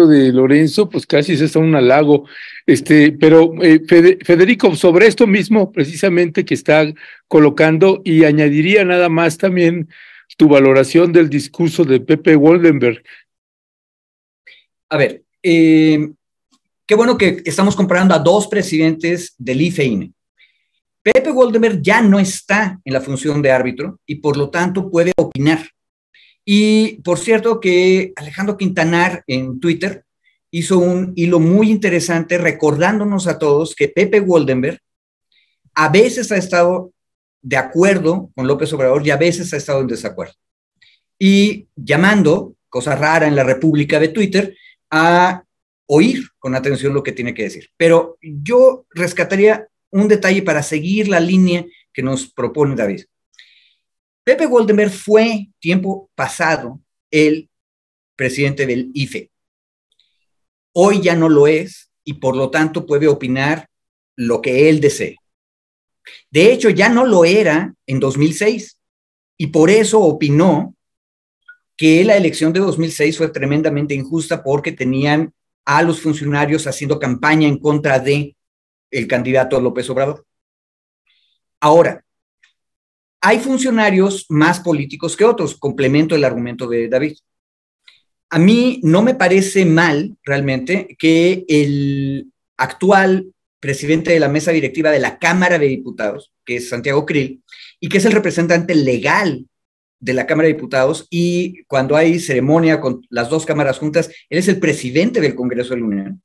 de Lorenzo, pues casi es hasta un halago. Pero Federico, sobre esto mismo precisamente que está colocando, y añadiría nada más también tu valoración del discurso de Pepe Woldenberg. A ver, qué bueno que estamos comparando a 2 presidentes del IFE-INE. Pepe Woldenberg ya no está en la función de árbitro y por lo tanto puede opinar. Y por cierto que Alejandro Quintanar en Twitter hizo un hilo muy interesante recordándonos a todos que Pepe Woldenberg a veces ha estado de acuerdo con López Obrador y a veces ha estado en desacuerdo. Y llamando, cosa rara en la República de Twitter, a oír con atención lo que tiene que decir. Pero yo rescataría un detalle para seguir la línea que nos propone David. Pepe Woldenberg fue, tiempo pasado, el presidente del IFE. Hoy ya no lo es y por lo tanto puede opinar lo que él desee. De hecho, ya no lo era en 2006 y por eso opinó que la elección de 2006 fue tremendamente injusta porque tenían a los funcionarios haciendo campaña en contra de el candidato López Obrador. Ahora, hay funcionarios más políticos que otros, complemento el argumento de David. A mí no me parece mal realmente que el actual presidente de la mesa directiva de la Cámara de Diputados, que es Santiago Krill, y que es el representante legal de la Cámara de Diputados, y cuando hay ceremonia con las dos cámaras juntas, él es el presidente del Congreso de la Unión,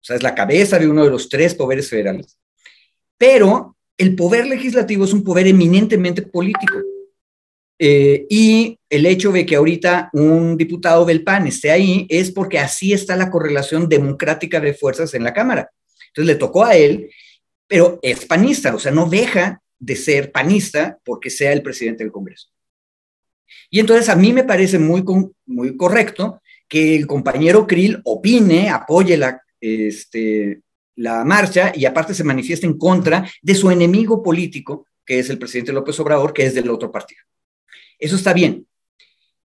o sea, es la cabeza de uno de los 3 poderes federales. Pero el poder legislativo es un poder eminentemente político. Y el hecho de que ahorita un diputado del PAN esté ahí es porque así está la correlación democrática de fuerzas en la Cámara. Entonces le tocó a él, pero es panista, o sea, no deja de ser panista porque sea el presidente del Congreso. Y entonces a mí me parece muy correcto que el compañero Krill opine, apoye la marcha y aparte se manifieste en contra de su enemigo político, que es el presidente López Obrador, que es del otro partido. Eso está bien.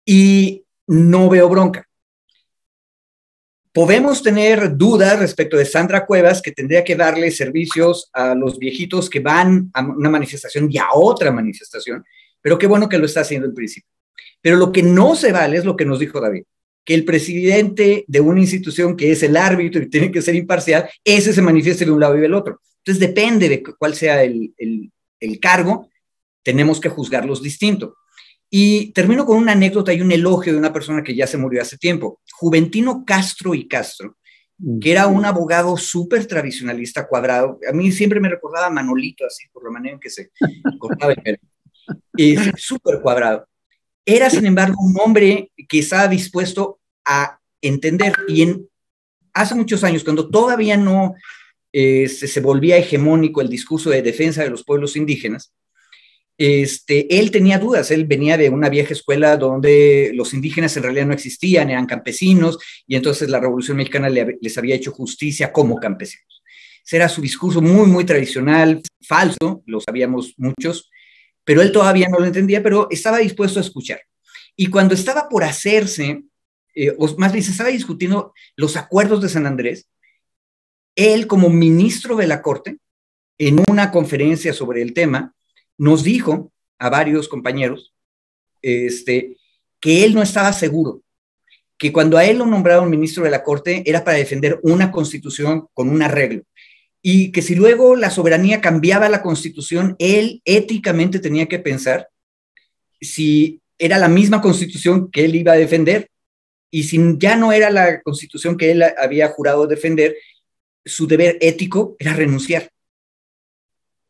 Y no veo bronca. Podemos tener dudas respecto de Sandra Cuevas, que tendría que darle servicios a los viejitos que van a una manifestación y a otra manifestación, pero qué bueno que lo está haciendo en principio. Pero lo que no se vale es lo que nos dijo David, que el presidente de una institución que es el árbitro y tiene que ser imparcial, ese se manifieste de un lado y del otro. Entonces depende de cuál sea el cargo, tenemos que juzgarlos distinto. Y termino con una anécdota y un elogio de una persona que ya se murió hace tiempo, Juventino Castro y Castro, que era un abogado súper tradicionalista, cuadrado. A mí siempre me recordaba a Manolito, así, por la manera en que se cortaba el pelo. Súper cuadrado. Era, sin embargo, un hombre que estaba dispuesto a entender. Y hace muchos años, cuando todavía no se volvía hegemónico el discurso de defensa de los pueblos indígenas, él tenía dudas. Él venía de una vieja escuela donde los indígenas en realidad no existían, eran campesinos, y entonces la Revolución Mexicana les había hecho justicia como campesinos. Ese era su discurso muy, muy tradicional, falso, lo sabíamos muchos, pero él todavía no lo entendía, pero estaba dispuesto a escuchar. Y cuando estaba por hacerse, o más bien se estaba discutiendo los acuerdos de San Andrés, él como ministro de la Corte, en una conferencia sobre el tema, nos dijo a varios compañeros que él no estaba seguro, que cuando a él lo nombraron ministro de la Corte era para defender una constitución con un arreglo, y que si luego la soberanía cambiaba la constitución, él éticamente tenía que pensar si era la misma constitución que él iba a defender, y si ya no era la constitución que él había jurado defender, su deber ético era renunciar.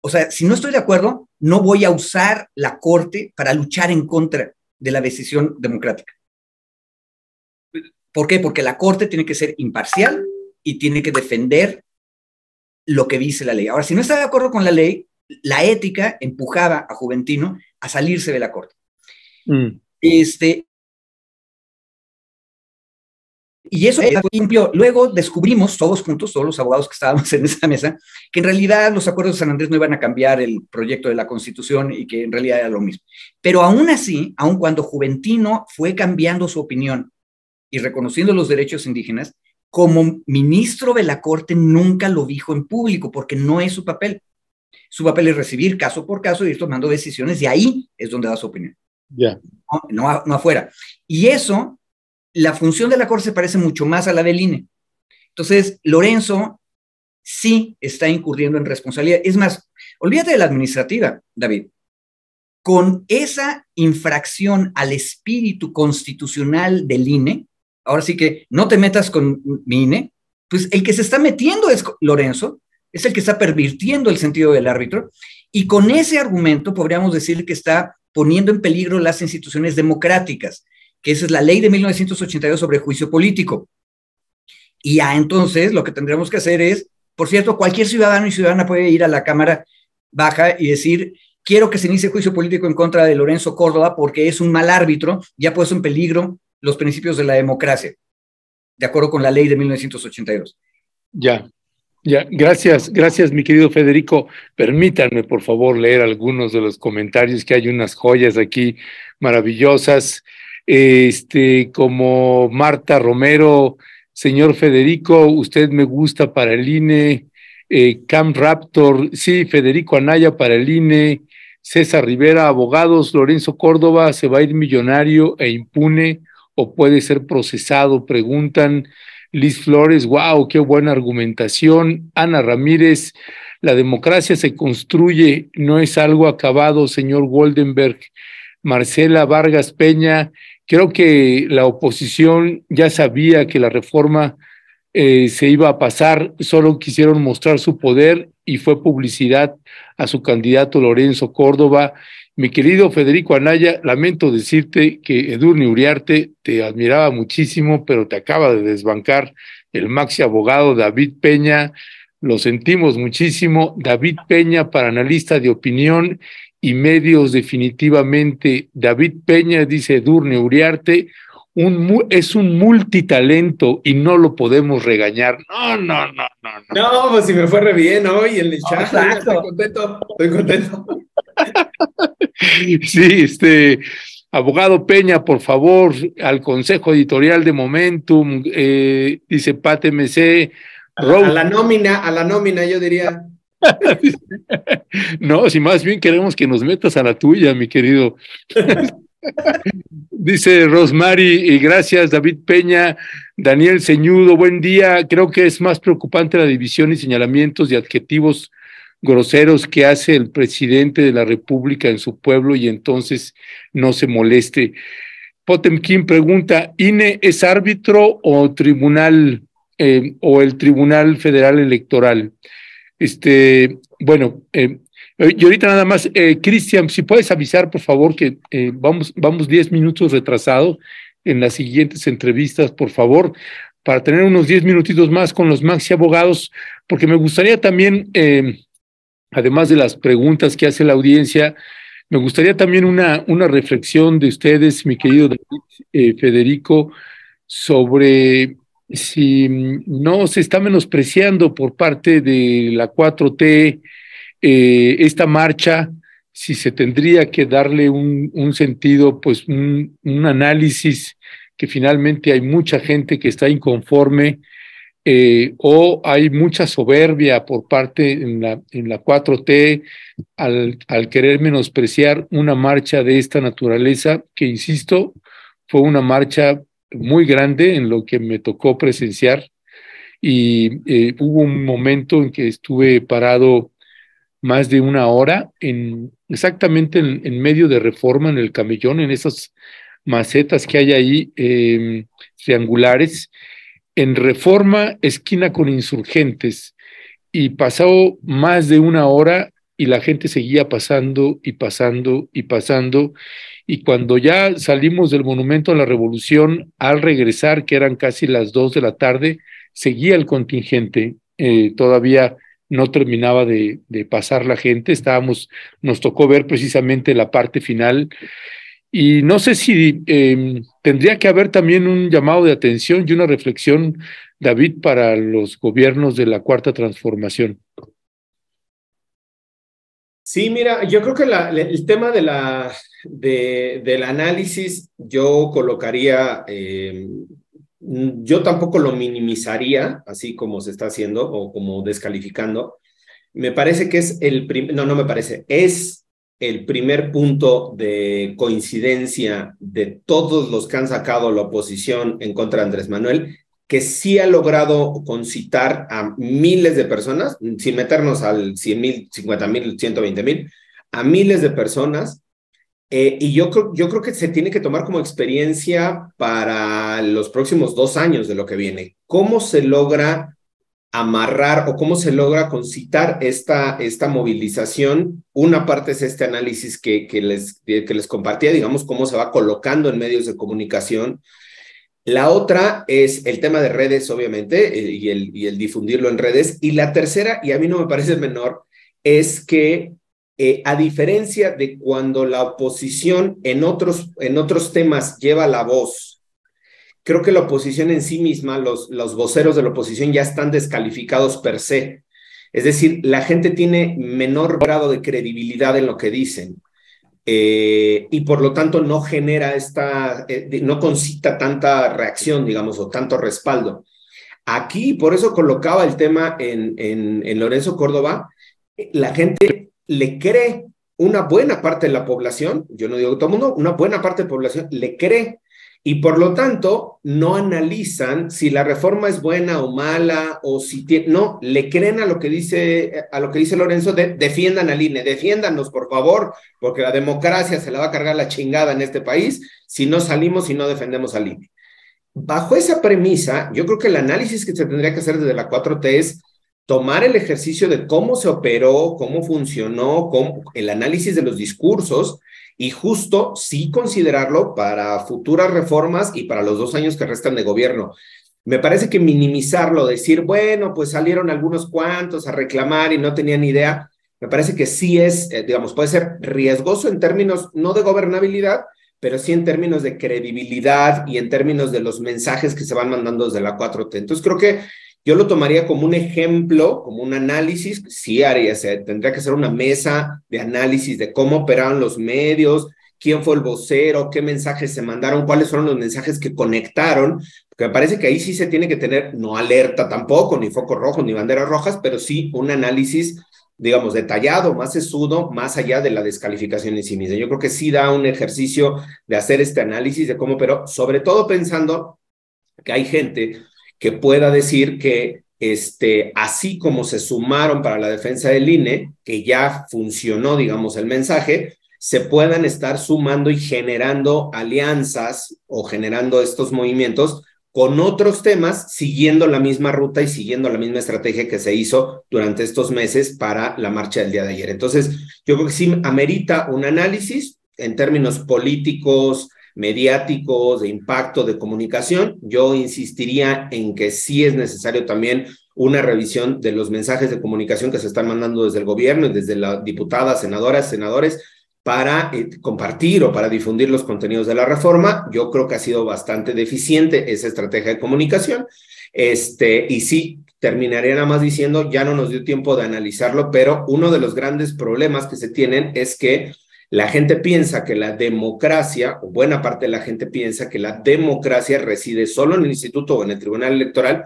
O sea, si no estoy de acuerdo, no voy a usar la Corte para luchar en contra de la decisión democrática. ¿Por qué? Porque la Corte tiene que ser imparcial y tiene que defender lo que dice la ley. Ahora, si no está de acuerdo con la ley, la ética empujaba a Juventino a salirse de la Corte. Y eso cumplió. Luego descubrimos todos juntos, todos los abogados que estábamos en esa mesa, que en realidad los acuerdos de San Andrés no iban a cambiar el proyecto de la Constitución y que en realidad era lo mismo. Pero aún así, aun cuando Juventino fue cambiando su opinión y reconociendo los derechos indígenas, como ministro de la Corte nunca lo dijo en público porque no es su papel. Su papel es recibir caso por caso y ir tomando decisiones, y ahí es donde da su opinión. No afuera. Y eso, la función de la Corte se parece mucho más a la del INE. Entonces, Lorenzo sí está incurriendo en responsabilidad. Es más, olvídate de la administrativa, David. Con esa infracción al espíritu constitucional del INE, ahora sí que no te metas con mi INE, pues el que se está metiendo es Lorenzo, es el que está pervirtiendo el sentido del árbitro, y con ese argumento podríamos decir que está poniendo en peligro las instituciones democráticas, que esa es la ley de 1982 sobre juicio político. Y ya entonces lo que tendremos que hacer es, por cierto, cualquier ciudadano y ciudadana puede ir a la Cámara Baja y decir, quiero que se inicie juicio político en contra de Lorenzo Córdoba porque es un mal árbitro y ha puesto en peligro los principios de la democracia, de acuerdo con la ley de 1982. Ya, gracias, mi querido Federico. Permítanme, por favor, leer algunos de los comentarios, que hay unas joyas aquí maravillosas. Como Marta Romero Señor Federico, usted me gusta para el INE. Cam Raptor, sí, Federico Anaya para el INE. César Rivera, abogados, Lorenzo Córdoba, ¿se va a ir millonario e impune o puede ser procesado? Preguntan. Liz Flores, wow, qué buena argumentación. Ana Ramírez, la democracia se construye, no es algo acabado, señor Goldenberg. Marcela Vargas Peña, creo que la oposición ya sabía que la reforma se iba a pasar, solo quisieron mostrar su poder y fue publicidad a su candidato Lorenzo Córdoba. Mi querido Federico Anaya, lamento decirte que Edurne Uriarte te admiraba muchísimo, pero te acaba de desbancar el maxi abogado David Peña. Lo sentimos muchísimo. David Peña para analista de opinión y medios definitivamente. David Peña, dice Edurne Uriarte, es un multitalento y no lo podemos regañar. No. No, pues si me fue re bien hoy en el chat. Estoy contento. Sí, abogado Peña, por favor, al consejo editorial de Momentum, dice Pat MC. A la nómina, yo diría. No, si más bien queremos que nos metas a la tuya, mi querido. Dice Rosemary, y gracias David Peña. Daniel Ceñudo, buen día. Creo que es más preocupante la división y señalamientos y adjetivos groseros que hace el presidente de la República en su pueblo y entonces no se moleste. Potemkin pregunta, ¿INE es árbitro o tribunal o el Tribunal Federal Electoral? Bueno, y ahorita nada más, Cristian, si puedes avisar, por favor, que vamos 10 minutos retrasados en las siguientes entrevistas, por favor, para tener unos 10 minutitos más con los maxi abogados, porque me gustaría también, además de las preguntas que hace la audiencia, me gustaría también una reflexión de ustedes, mi querido David, Federico, sobre si no se está menospreciando por parte de la 4T esta marcha, si se tendría que darle un sentido, pues un análisis, que finalmente hay mucha gente que está inconforme, o hay mucha soberbia por parte en la 4T al querer menospreciar una marcha de esta naturaleza, que insisto, fue una marcha muy grande en lo que me tocó presenciar, y hubo un momento en que estuve parado más de una hora exactamente en medio de Reforma, en el Camellón, en esas macetas que hay ahí, triangulares, en Reforma, esquina con Insurgentes, y pasó más de una hora y la gente seguía pasando y pasando y pasando, y cuando ya salimos del Monumento a la Revolución, al regresar, que eran casi las 2 de la tarde, seguía el contingente, todavía no terminaba de pasar la gente, nos tocó ver precisamente la parte final, y no sé si tendría que haber también un llamado de atención y una reflexión, David, para los gobiernos de la Cuarta Transformación. Sí, mira, yo creo que el tema del análisis yo colocaría, yo tampoco lo minimizaría, así como se está haciendo o como descalificando. Me parece que es no me parece, es el primer punto de coincidencia de todos los que han sacado la oposición en contra de Andrés Manuel, que sí ha logrado concitar a miles de personas, sin meternos al 100,000, 50,000, 120,000, a miles de personas, y yo creo que se tiene que tomar como experiencia para los próximos 2 años de lo que viene. ¿Cómo se logra amarrar o cómo se logra concitar esta movilización? Una parte es este análisis que les compartía, digamos, cómo se va colocando en medios de comunicación. La otra es el tema de redes, obviamente, y el difundirlo en redes. Y la tercera, y a mí no me parece menor, es que a diferencia de cuando la oposición en otros temas lleva la voz, creo que la oposición en sí misma, los voceros de la oposición ya están descalificados per se. Es decir, la gente tiene menor grado de credibilidad en lo que dicen. Y por lo tanto no genera no concita tanta reacción, digamos, o tanto respaldo. Aquí, por eso colocaba el tema en Lorenzo Córdoba, la gente le cree, una buena parte de la población, yo no digo todo el mundo, una buena parte de la población le cree, y por lo tanto no analizan si la reforma es buena o mala, o si no, le creen a lo que dice Lorenzo, defiendan al INE, defiéndanos por favor, porque la democracia se la va a cargar la chingada en este país si no salimos y no defendemos al INE. Bajo esa premisa, yo creo que el análisis que se tendría que hacer desde la 4T es tomar el ejercicio de cómo se operó, cómo funcionó, el análisis de los discursos, y justo sí considerarlo para futuras reformas y para los 2 años que restan de gobierno. Me parece que minimizarlo, decir, bueno, pues salieron algunos cuantos a reclamar y no tenían idea, me parece que sí es, digamos, puede ser riesgoso en términos no de gobernabilidad, pero sí en términos de credibilidad y en términos de los mensajes que se van mandando desde la 4T. Entonces creo que yo lo tomaría como un ejemplo, como un análisis, sí tendría que ser una mesa de análisis de cómo operaron los medios, quién fue el vocero, qué mensajes se mandaron, cuáles fueron los mensajes que conectaron, porque me parece que ahí sí se tiene que tener, no alerta tampoco, ni focos rojos, ni banderas rojas, pero sí un análisis, digamos, detallado, más sesudo, más allá de la descalificación en sí misma. Yo creo que sí da un ejercicio de hacer este análisis de cómo, pero sobre todo pensando que hay gente que pueda decir que así como se sumaron para la defensa del INE, que ya funcionó, digamos, el mensaje, se puedan estar sumando y generando alianzas o generando estos movimientos con otros temas, siguiendo la misma ruta y siguiendo la misma estrategia que se hizo durante estos meses para la marcha del día de ayer. Entonces, yo creo que sí amerita un análisis en términos políticos, mediáticos, de impacto, de comunicación. Yo insistiría en que sí es necesario también una revisión de los mensajes de comunicación que se están mandando desde el gobierno y desde las diputadas, senadoras, senadores, para compartir o para difundir los contenidos de la reforma. Yo creo que ha sido bastante deficiente esa estrategia de comunicación, y sí, terminaría nada más diciendo, ya no nos dio tiempo de analizarlo, pero uno de los grandes problemas que se tienen es que la gente piensa que la democracia, o buena parte de la gente piensa que la democracia reside solo en el instituto o en el tribunal electoral,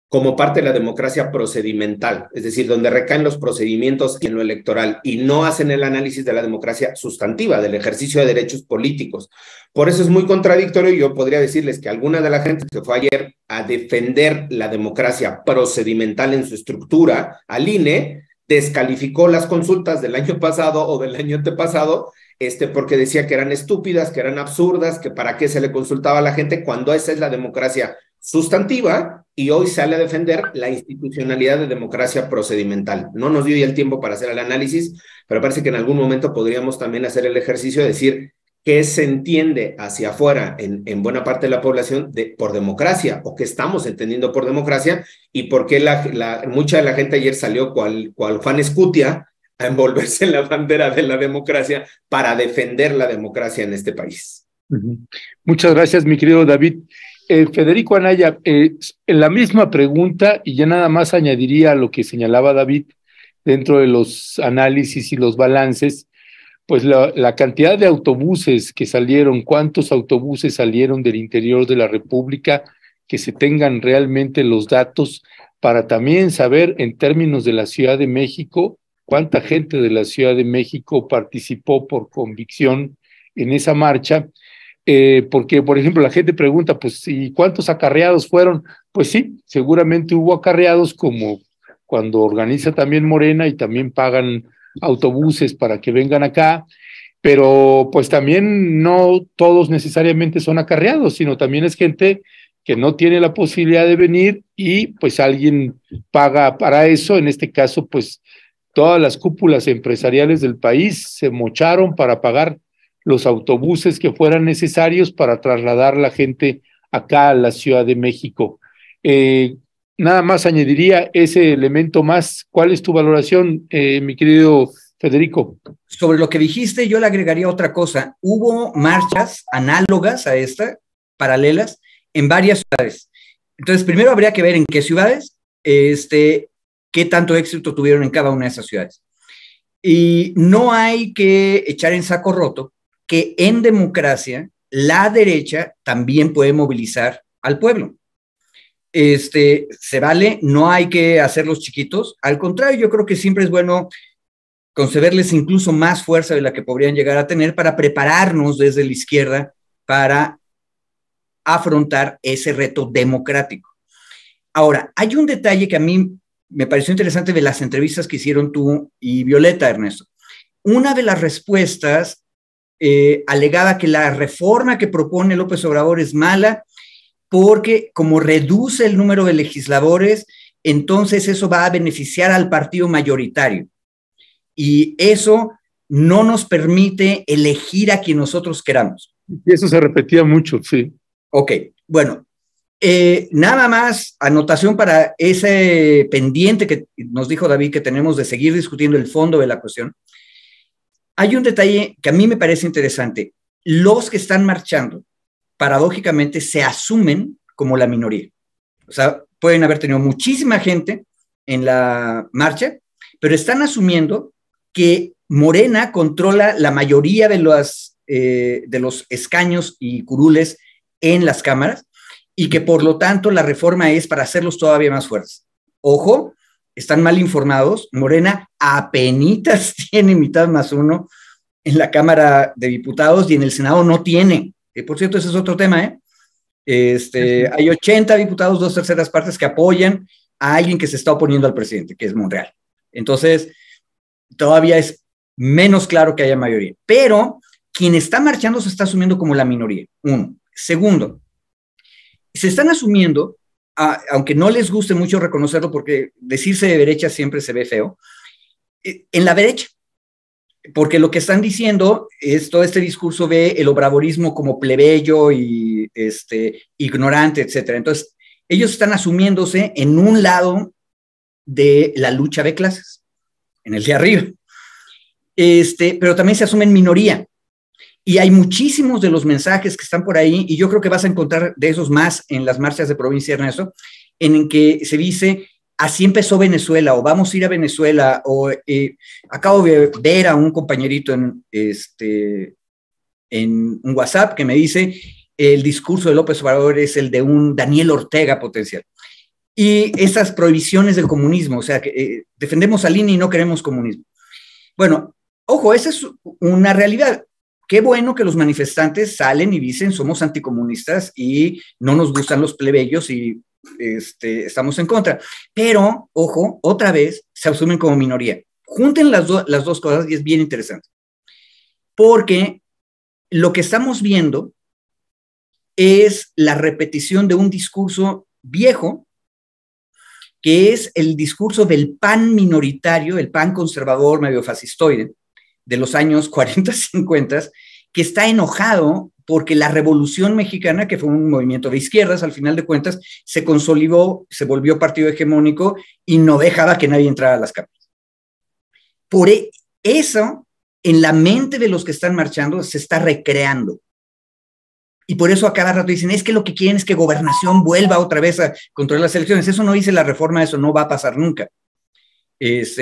como parte de la democracia procedimental, es decir, donde recaen los procedimientos en lo electoral y no hacen el análisis de la democracia sustantiva, del ejercicio de derechos políticos. Por eso es muy contradictorio, y yo podría decirles que alguna de la gente que fue ayer a defender la democracia procedimental en su estructura al INE, descalificó las consultas del año pasado o del año antepasado, porque decía que eran estúpidas, que eran absurdas, que para qué se le consultaba a la gente cuando esa es la democracia sustantiva, y hoy sale a defender la institucionalidad de democracia procedimental. No nos dio ya el tiempo para hacer el análisis, pero parece que en algún momento podríamos también hacer el ejercicio de decir qué se entiende hacia afuera en buena parte de la población por democracia, o qué estamos entendiendo por democracia, y por qué mucha de la gente ayer salió cual Juan Escutia a envolverse en la bandera de la democracia para defender la democracia en este país. Muchas gracias, mi querido David. Federico Anaya, en la misma pregunta, y ya nada más añadiría a lo que señalaba David dentro de los análisis y los balances, pues la cantidad de autobuses que salieron, cuántos autobuses salieron del interior de la República, que se tengan realmente los datos para también saber en términos de la Ciudad de México, cuánta gente de la Ciudad de México participó por convicción en esa marcha. Porque, por ejemplo, la gente pregunta, pues, ¿y cuántos acarreados fueron? Pues sí, seguramente hubo acarreados, como cuando organiza también Morena y también pagan autobuses para que vengan acá, pero pues también no todos necesariamente son acarreados, sino también es gente que no tiene la posibilidad de venir y pues alguien paga para eso. En este caso, pues todas las cúpulas empresariales del país se mocharon para pagar los autobuses que fueran necesarios para trasladar la gente acá a la Ciudad de México. Nada más añadiría ese elemento más. ¿Cuál es tu valoración, mi querido Federico? Sobre lo que dijiste, yo le agregaría otra cosa. Hubo marchas análogas a esta, paralelas, en varias ciudades. Entonces, primero habría que ver en qué ciudades, qué tanto éxito tuvieron en cada una de esas ciudades. Y no hay que echar en saco roto que en democracia la derecha también puede movilizar al pueblo. se vale, no hay que hacerlos chiquitos, al contrario, yo creo que siempre es bueno concederles incluso más fuerza de la que podrían llegar a tener para prepararnos desde la izquierda para afrontar ese reto democrático. Ahora, hay un detalle que a mí me pareció interesante de las entrevistas que hicieron tú y Violeta, Ernesto. Una de las respuestas alegaba que la reforma que propone López Obrador es mala porque como reduce el número de legisladores, entonces eso va a beneficiar al partido mayoritario. Y eso no nos permite elegir a quien nosotros queramos. Y eso se repetía mucho, sí. Ok, bueno, nada más anotación para ese pendiente que nos dijo David que tenemos de seguir discutiendo el fondo de la cuestión. Hay un detalle que a mí me parece interesante. Los que están marchando, paradójicamente, se asumen como la minoría. O sea, pueden haber tenido muchísima gente en la marcha, pero están asumiendo que Morena controla la mayoría de los escaños y curules en las cámaras y que por lo tanto la reforma es para hacerlos todavía más fuertes. Ojo, están mal informados. Morena apenitas tiene mitad más uno en la Cámara de Diputados y en el Senado no tiene. Por cierto, ese es otro tema, ¿eh? Hay 80 diputados, 2/3 partes que apoyan a alguien que se está oponiendo al presidente, que es Monreal. Entonces, todavía es menos claro que haya mayoría. Pero quien está marchando se está asumiendo como la minoría, uno. Segundo, se están asumiendo, aunque no les guste mucho reconocerlo porque decirse de derecha siempre se ve feo, en la derecha. Porque lo que están diciendo es todo este discurso ve el obradorismo como plebeyo y ignorante, etcétera. Entonces, ellos están asumiéndose en un lado de la lucha de clases, en el de arriba. Pero también se asumen minoría. Y hay muchísimos de los mensajes que están por ahí, y yo creo que vas a encontrar de esos más en las marchas de provincia, Ernesto, en que se dice, así empezó Venezuela, o vamos a ir a Venezuela, o acabo de ver a un compañerito en un WhatsApp que me dice, el discurso de López Obrador es el de un Daniel Ortega potencial. Y esas prohibiciones del comunismo, o sea, que defendemos al INE y no queremos comunismo. Bueno, ojo, esa es una realidad. Qué bueno que los manifestantes salen y dicen somos anticomunistas y no nos gustan los plebeyos y estamos en contra. Pero, ojo, otra vez se asumen como minoría. Junten las dos cosas y es bien interesante. Porque lo que estamos viendo es la repetición de un discurso viejo, que es el discurso del PAN minoritario, el PAN conservador medio fascistoide, de los años 40, 50, que está enojado porque la Revolución Mexicana, que fue un movimiento de izquierdas, al final de cuentas, se consolidó, se volvió partido hegemónico y no dejaba que nadie entrara a las cámaras. Por eso, en la mente de los que están marchando, se está recreando. Y por eso a cada rato dicen, es que lo que quieren es que Gobernación vuelva otra vez a controlar las elecciones. Eso no dice la reforma, eso no va a pasar nunca.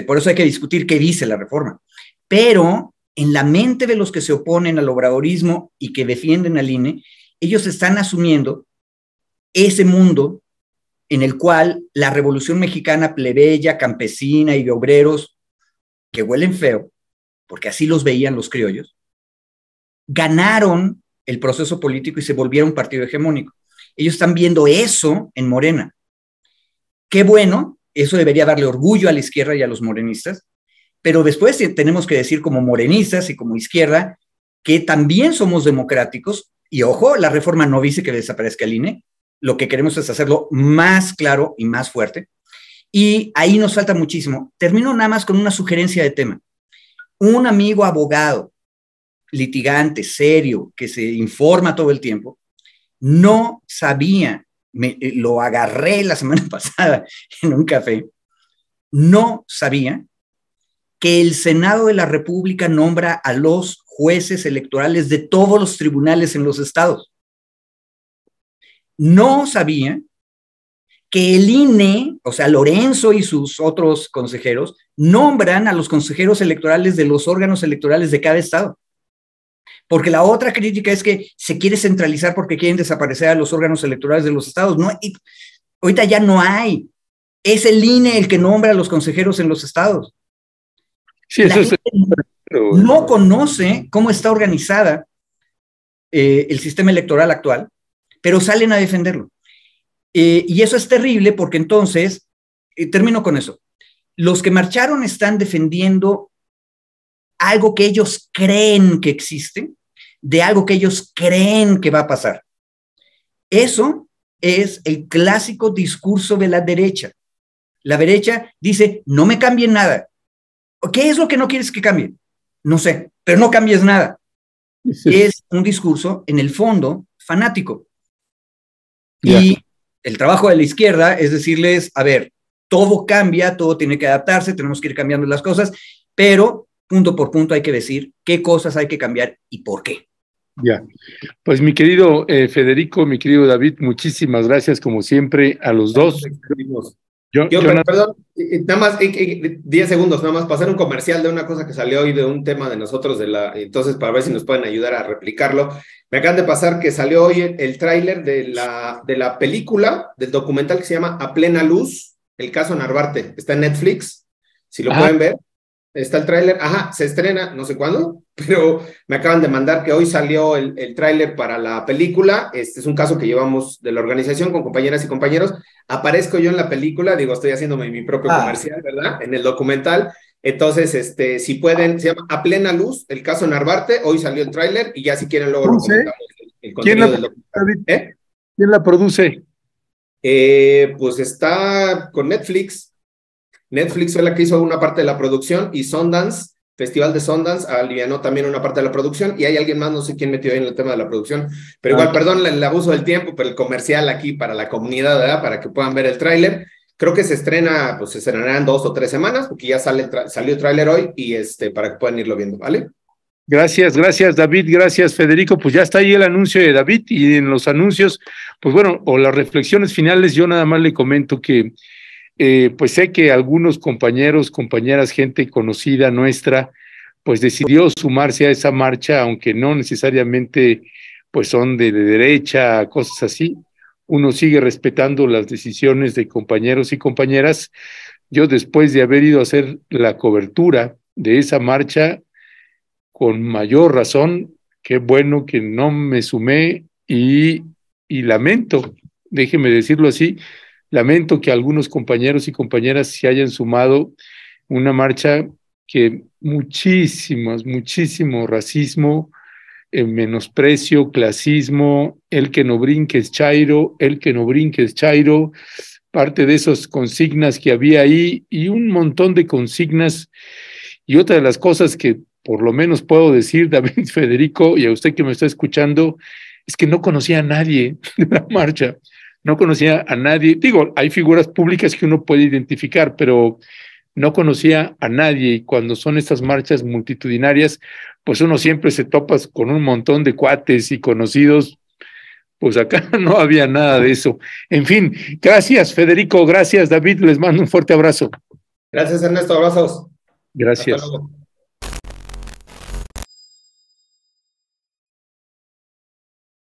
Por eso hay que discutir qué dice la reforma. Pero en la mente de los que se oponen al obradorismo y que defienden al INE, ellos están asumiendo ese mundo en el cual la Revolución Mexicana plebeya, campesina y de obreros, que huelen feo, porque así los veían los criollos, ganaron el proceso político y se volvieron un partido hegemónico. Ellos están viendo eso en Morena. Qué bueno, eso debería darle orgullo a la izquierda y a los morenistas, pero después tenemos que decir como morenistas y como izquierda que también somos democráticos y ojo, la reforma no dice que desaparezca el INE, lo que queremos es hacerlo más claro y más fuerte y ahí nos falta muchísimo. Termino nada más con una sugerencia de tema. Un amigo abogado, litigante, serio, que se informa todo el tiempo, no sabía, lo agarré la semana pasada en un café, no sabía que el Senado de la República nombra a los jueces electorales de todos los tribunales en los estados. No sabía que el INE, o sea, Lorenzo y sus otros consejeros, nombran a los consejeros electorales de los órganos electorales de cada estado. Porque la otra crítica es que se quiere centralizar porque quieren desaparecer a los órganos electorales de los estados. No, Ahorita ya no hay. Es el INE el que nombra a los consejeros en los estados. Sí, La gente no conoce cómo está organizada el sistema electoral actual, pero salen a defenderlo. Y eso es terrible porque entonces, termino con eso, los que marcharon están defendiendo algo que ellos creen que existe, de algo que ellos creen que va a pasar. Eso es el clásico discurso de la derecha. La derecha dice, no me cambien nada. ¿Qué es lo que no quieres que cambie? No sé, pero no cambies nada. Es un discurso, en el fondo, fanático. Y el trabajo de la izquierda es decirles, a ver, todo cambia, todo tiene que adaptarse, tenemos que ir cambiando las cosas, pero punto por punto hay que decir qué cosas hay que cambiar y por qué. Ya, pues mi querido Federico, mi querido David, muchísimas gracias como siempre a los dos. Perdón, nada más 10 segundos, nada más pasar un comercial de una cosa que salió hoy de un tema de nosotros, entonces para ver si nos pueden ayudar a replicarlo. Me acaban de pasar que salió hoy el tráiler de la película, del documental que se llama A Plena Luz, el caso Narvarte, está en Netflix, si lo pueden ver. Está el tráiler, se estrena, no sé cuándo, pero me acaban de mandar que hoy salió el tráiler para la película. Este es un caso que llevamos de la organización con compañeras y compañeros. Aparezco yo en la película, digo, estoy haciéndome mi propio comercial, ¿verdad? En el documental. Entonces, si pueden, se llama A Plena Luz, el caso Narvarte. Hoy salió el tráiler y ya si quieren luego lo comentamos. El contenido del documental. ¿Quién la produce? Pues está con Netflix. Netflix fue la que hizo una parte de la producción y Sundance, Festival de Sundance, alivianó también una parte de la producción y hay alguien más, no sé quién metió ahí en el tema de la producción, pero igual, perdón el abuso del tiempo, pero el comercial aquí para la comunidad, ¿verdad? Para que puedan ver el tráiler. Creo que se estrenará en 2 o 3 semanas, porque ya salió el tráiler hoy y para que puedan irlo viendo, ¿vale? Gracias David, gracias Federico, pues ya está ahí el anuncio de David y en los anuncios, pues bueno, o las reflexiones finales, yo nada más le comento que pues sé que algunos compañeros, compañeras, gente conocida nuestra, pues decidió sumarse a esa marcha, aunque no necesariamente pues son de derecha, cosas así. Uno sigue respetando las decisiones de compañeros y compañeras. Yo, después de haber ido a hacer la cobertura de esa marcha, con mayor razón, qué bueno que no me sumé y lamento, déjeme decirlo así, lamento que algunos compañeros y compañeras se hayan sumado una marcha que muchísimo racismo, menosprecio, clasismo, el que no brinques chairo, el que no brinques chairo, parte de esas consignas que había ahí y un montón de consignas. Y otra de las cosas que por lo menos puedo decir, David, Federico, y a usted que me está escuchando, es que no conocía a nadie de la marcha. No conocía a nadie, digo, hay figuras públicas que uno puede identificar, pero no conocía a nadie y cuando son estas marchas multitudinarias, pues uno siempre se topa con un montón de cuates y conocidos, pues acá no había nada de eso. En fin, gracias Federico, gracias David, les mando un fuerte abrazo. Gracias Ernesto, abrazos. Gracias. Hasta luego.